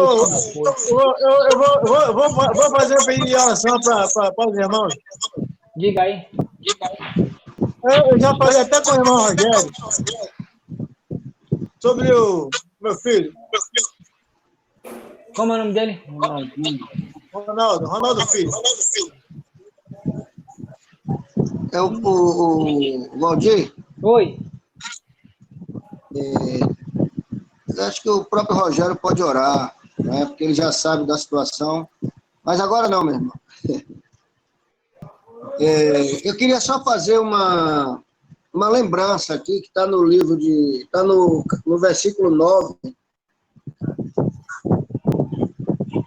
Vou fazer um pedido de oração para os irmãos. Diga aí. Eu já falei até com o irmão Rogério sobre o meu filho. Como é o nome dele? Ronaldo Filho. É o Valdir? Oi. Eu acho que o próprio Rogério pode orar, né? Porque ele já sabe da situação. Mas agora não, meu irmão. Eu queria só fazer uma lembrança aqui, que está no livro está no versículo 9.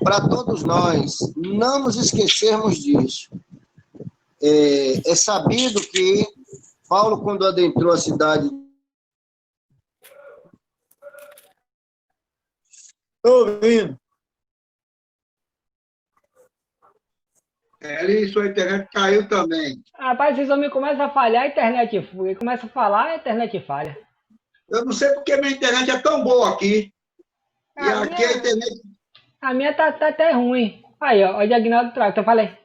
Para todos nós, não nos esquecermos disso. É sabido que Paulo, quando adentrou a cidade... Estou ouvindo. Ali sua internet caiu também. Rapaz, esses homens começam a falhar, a internet falha. Começa a falar, a internet falha. Eu não sei porque minha internet é tão boa aqui. E aqui a internet... A minha tá até ruim. Aí, ó, o Diagnaldo Trago, eu falei.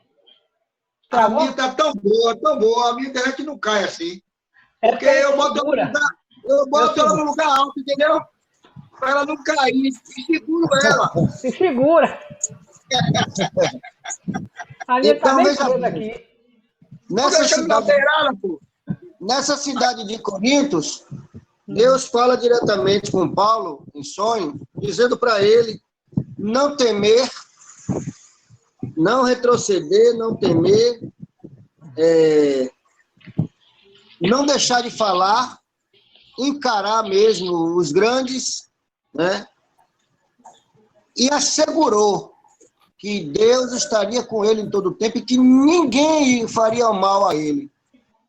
A minha tá tão boa, a minha internet não cai assim. Porque eu boto ela no lugar alto, entendeu? Para ela não cair. E seguro ela. Se segura. A minha Então, tá bem veja presa bem. aqui. Nessa cidade de Corintos, Deus fala diretamente com Paulo, em sonho, dizendo para ele não temer, não retroceder, não temer, não deixar de falar, encarar mesmo os grandes, né? E assegurou que Deus estaria com ele em todo o tempo e que ninguém faria mal a ele.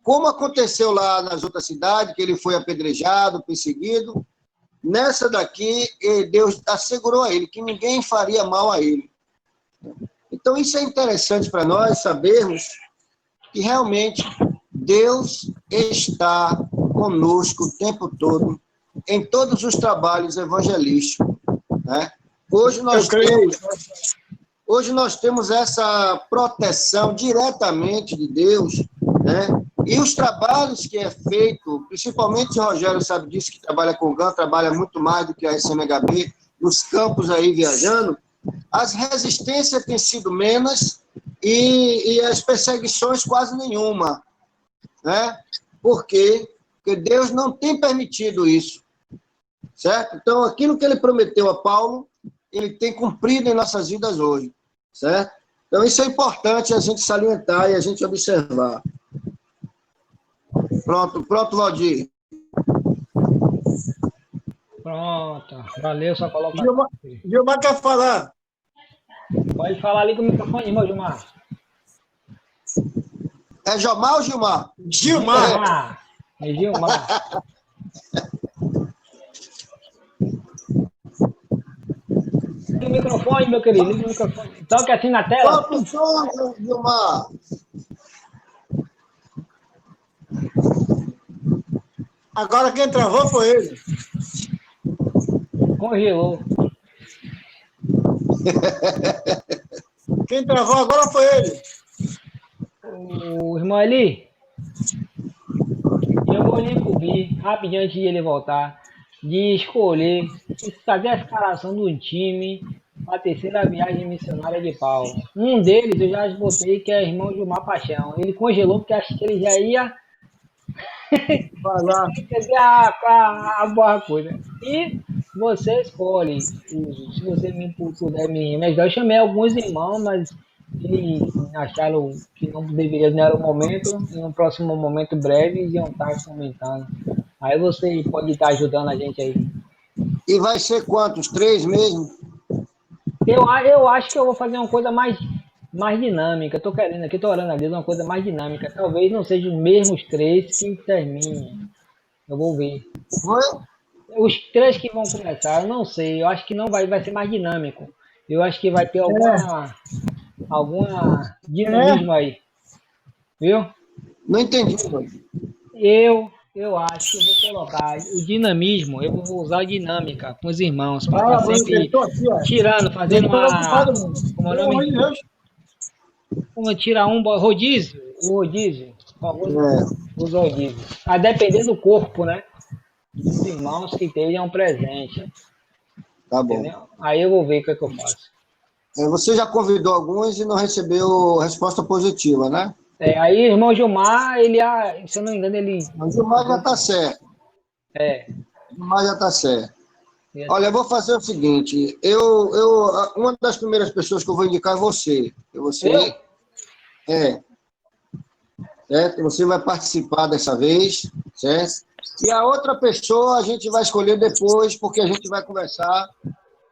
Como aconteceu lá nas outras cidades, que ele foi apedrejado, perseguido, nessa daqui, Deus assegurou a ele que ninguém faria mal a ele. Então, isso é interessante para nós sabermos que realmente Deus está conosco o tempo todo, em todos os trabalhos evangelísticos. Né? Hoje nós temos essa proteção diretamente de Deus, né? E os trabalhos que é feito, principalmente o Rogério sabe disso, que trabalha com o GAN, trabalha muito mais do que a SMHB, nos campos aí viajando, as resistências têm sido menos e as perseguições quase nenhuma, né? Por quê? Porque Deus não tem permitido isso, certo? Então, aquilo que ele prometeu a Paulo, ele tem cumprido em nossas vidas hoje, certo? Então, isso é importante a gente salientar e a gente observar. Pronto, Valdir. Pronto, valeu, só coloca. Gilmar quer falar. Pode falar ali com o microfone, irmão Gilmar. É Jomar ou Gilmar? Gilmar. É Gilmar. Liga o microfone, meu querido, liga o microfone. Toque assim na tela. Solta o som, Gilmar. Agora quem travou foi ele. Congelou. Quem travou agora foi ele. O irmão Eli, eu vou lhe incluir, rapidinho antes de ele voltar, de escolher, fazer a escalação do time para a terceira viagem missionária de Paulo. Um deles eu já botei, que é o irmão Gilmar Paixão. Ele congelou porque acho que ele já ia falar a boa coisa. E você escolhe, se você puder me ajudar. Eu chamei alguns irmãos, mas eles acharam que não deveria, não era o momento, e no próximo momento breve iam estar comentando. Aí você pode estar ajudando a gente aí. E vai ser quantos? 3 mesmo? Eu acho que eu vou fazer uma coisa mais dinâmica. Estou querendo aqui, estou orando a Deus, uma coisa mais dinâmica. Talvez não sejam os mesmos 3 que terminem. Eu vou ver. Os 3 que vão começar, eu não sei. Eu acho que não vai ser mais dinâmico. Eu acho que vai ter alguma dinamismo aí. Viu? Não entendi. Eu acho que eu vou colocar o dinamismo, eu vou usar a dinâmica com os irmãos, para estar sempre tirando, fazendo uma... Como é o nome? Como tirar um rodízio? O rodízio. Por favor, usa o rodízio. A depender do corpo, né? Dos irmãos que tenham presente. Tá bom. Entendeu? Aí eu vou ver o que é que eu faço. Você já convidou alguns e não recebeu resposta positiva, né? Aí o irmão Gilmar, se eu não me engano, ele... O Gilmar já está certo. O Gilmar já está certo. Olha, eu vou fazer o seguinte, uma das primeiras pessoas que eu vou indicar é você. Certo? Você vai participar dessa vez, certo? E a outra pessoa a gente vai escolher depois, porque a gente vai conversar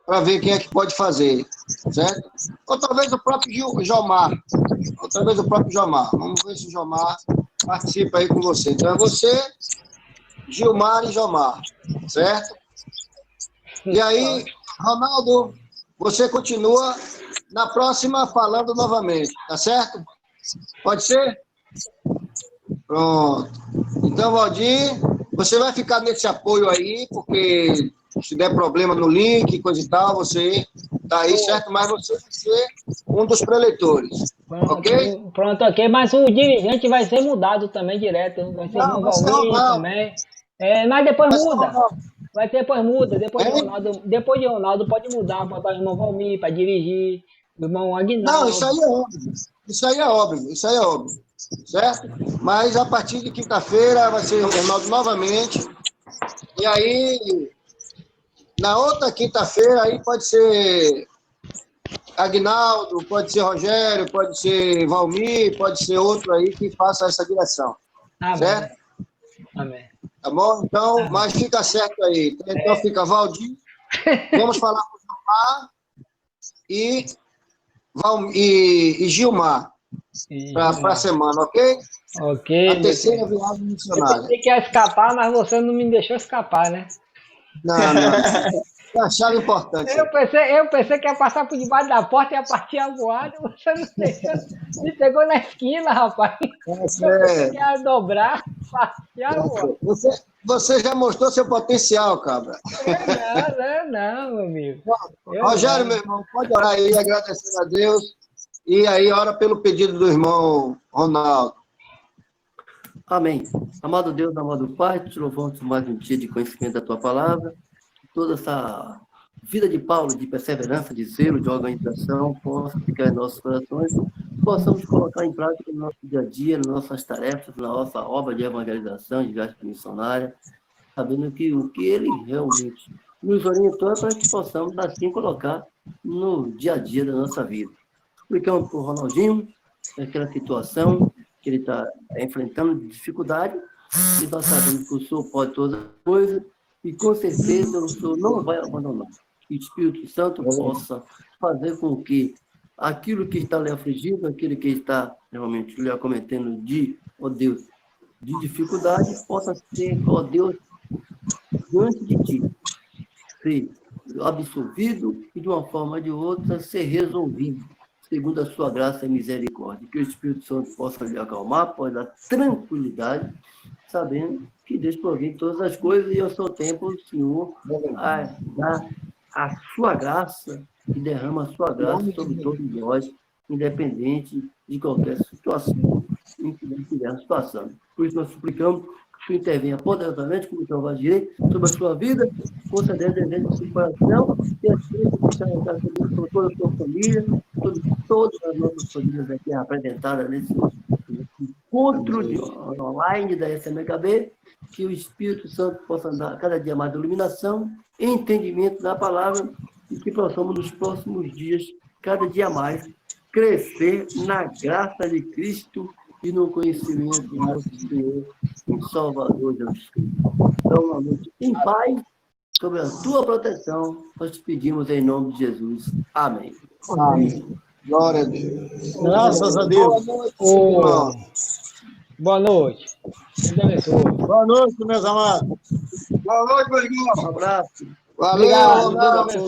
para ver quem é que pode fazer, certo? Ou talvez o próprio Jomar. Vamos ver se o Jomar participa aí com você. Então é você, Gilmar e Jomar, certo? E aí, Ronaldo, você continua na próxima falando novamente, tá certo? Pode ser? Pronto. Então, Valdir, você vai ficar nesse apoio aí, porque se der problema no link, coisa e tal, você tá aí, certo? Mas você vai ser um dos preleitores, ok? Pronto, ok. Mas o dirigente vai ser mudado também direto. Vai ser Não, o Valmir também. Mas depois muda. Depois muda. Depois de Ronaldo pode mudar, botar o irmão Valmir para dirigir, o irmão Aguinaldo. Não, isso aí é óbvio. Certo? Mas a partir de quinta-feira vai ser o Ronaldo novamente. E aí, na outra quinta-feira, aí pode ser Aguinaldo, pode ser Rogério, pode ser Valmir, pode ser outro aí que faça essa direção. Amém. Certo? Amém. Tá bom? Então, mas fica certo aí. Então fica Valdir. Vamos falar com o Gilmar e Gilmar para a semana, ok? Ok. A terceira viagem missionária. Você quer escapar, mas você não me deixou escapar, né? Não. Eu achava importante. Eu pensei que ia passar por debaixo da porta e ia partir a voada. Você não deixou. Me pegou na esquina, rapaz. Eu pensei que ia dobrar, partir a voada. Você já mostrou seu potencial, cabra. Não, meu amigo. Rogério, meu irmão, pode orar aí, agradecendo a Deus. E aí, ora pelo pedido do irmão Ronaldo. Amém. Amado Deus, amado Pai, te louvamos mais um dia de conhecimento da tua palavra. Toda essa vida de Paulo, de perseverança, de zelo, de organização, possa ficar em nossos corações, possamos colocar em prática no nosso dia a dia, nas nossas tarefas, na nossa obra de evangelização, de viagem missionária, sabendo que o que ele realmente nos orientou é para que possamos, assim, colocar no dia a dia da nossa vida. Explicamos para o Ronaldinho aquela situação que ele está enfrentando de dificuldade, e nós sabemos que o Senhor pode todas as coisas, e com certeza o Senhor não vai abandonar. Que o Espírito Santo possa fazer com que aquilo que está lhe afligindo, aquilo que está realmente lhe acometendo de, ó Deus, de dificuldade, possa ser, ó Deus, diante de ti, ser absolvido e, de uma forma ou de outra, ser resolvido, segundo a sua graça e misericórdia. Que o Espírito Santo possa lhe acalmar, possa dar tranquilidade, sabendo que Deus provém todas as coisas e, ao seu tempo, o Senhor dá a sua graça e derrama a sua graça sobre todos nós, independente de qualquer situação em que nós estivermos passando. Por isso, nós suplicamos que o Senhor intervenha poderosamente, como Jeová direi, sobre a sua vida, concedendo desejo do seu coração, e assim que está em casa sobre toda a sua família, todas as nossas famílias aqui apresentadas nesse encontro online da SMKB, que o Espírito Santo possa dar cada dia mais iluminação, entendimento da palavra, e que possamos nos próximos dias, cada dia mais, crescer na graça de Cristo e no conhecimento do nosso Senhor e Salvador Jesus Cristo. Então, uma noite em paz, sobre a tua proteção, nós te pedimos em nome de Jesus. Amém. Amém. Glória a Deus. Graças a Deus. Boa noite. Deus abençoe. Boa noite, meus amados. Boa noite, meu irmão. Um abraço. Valeu, Obrigado. Deus Ronaldo. abençoe.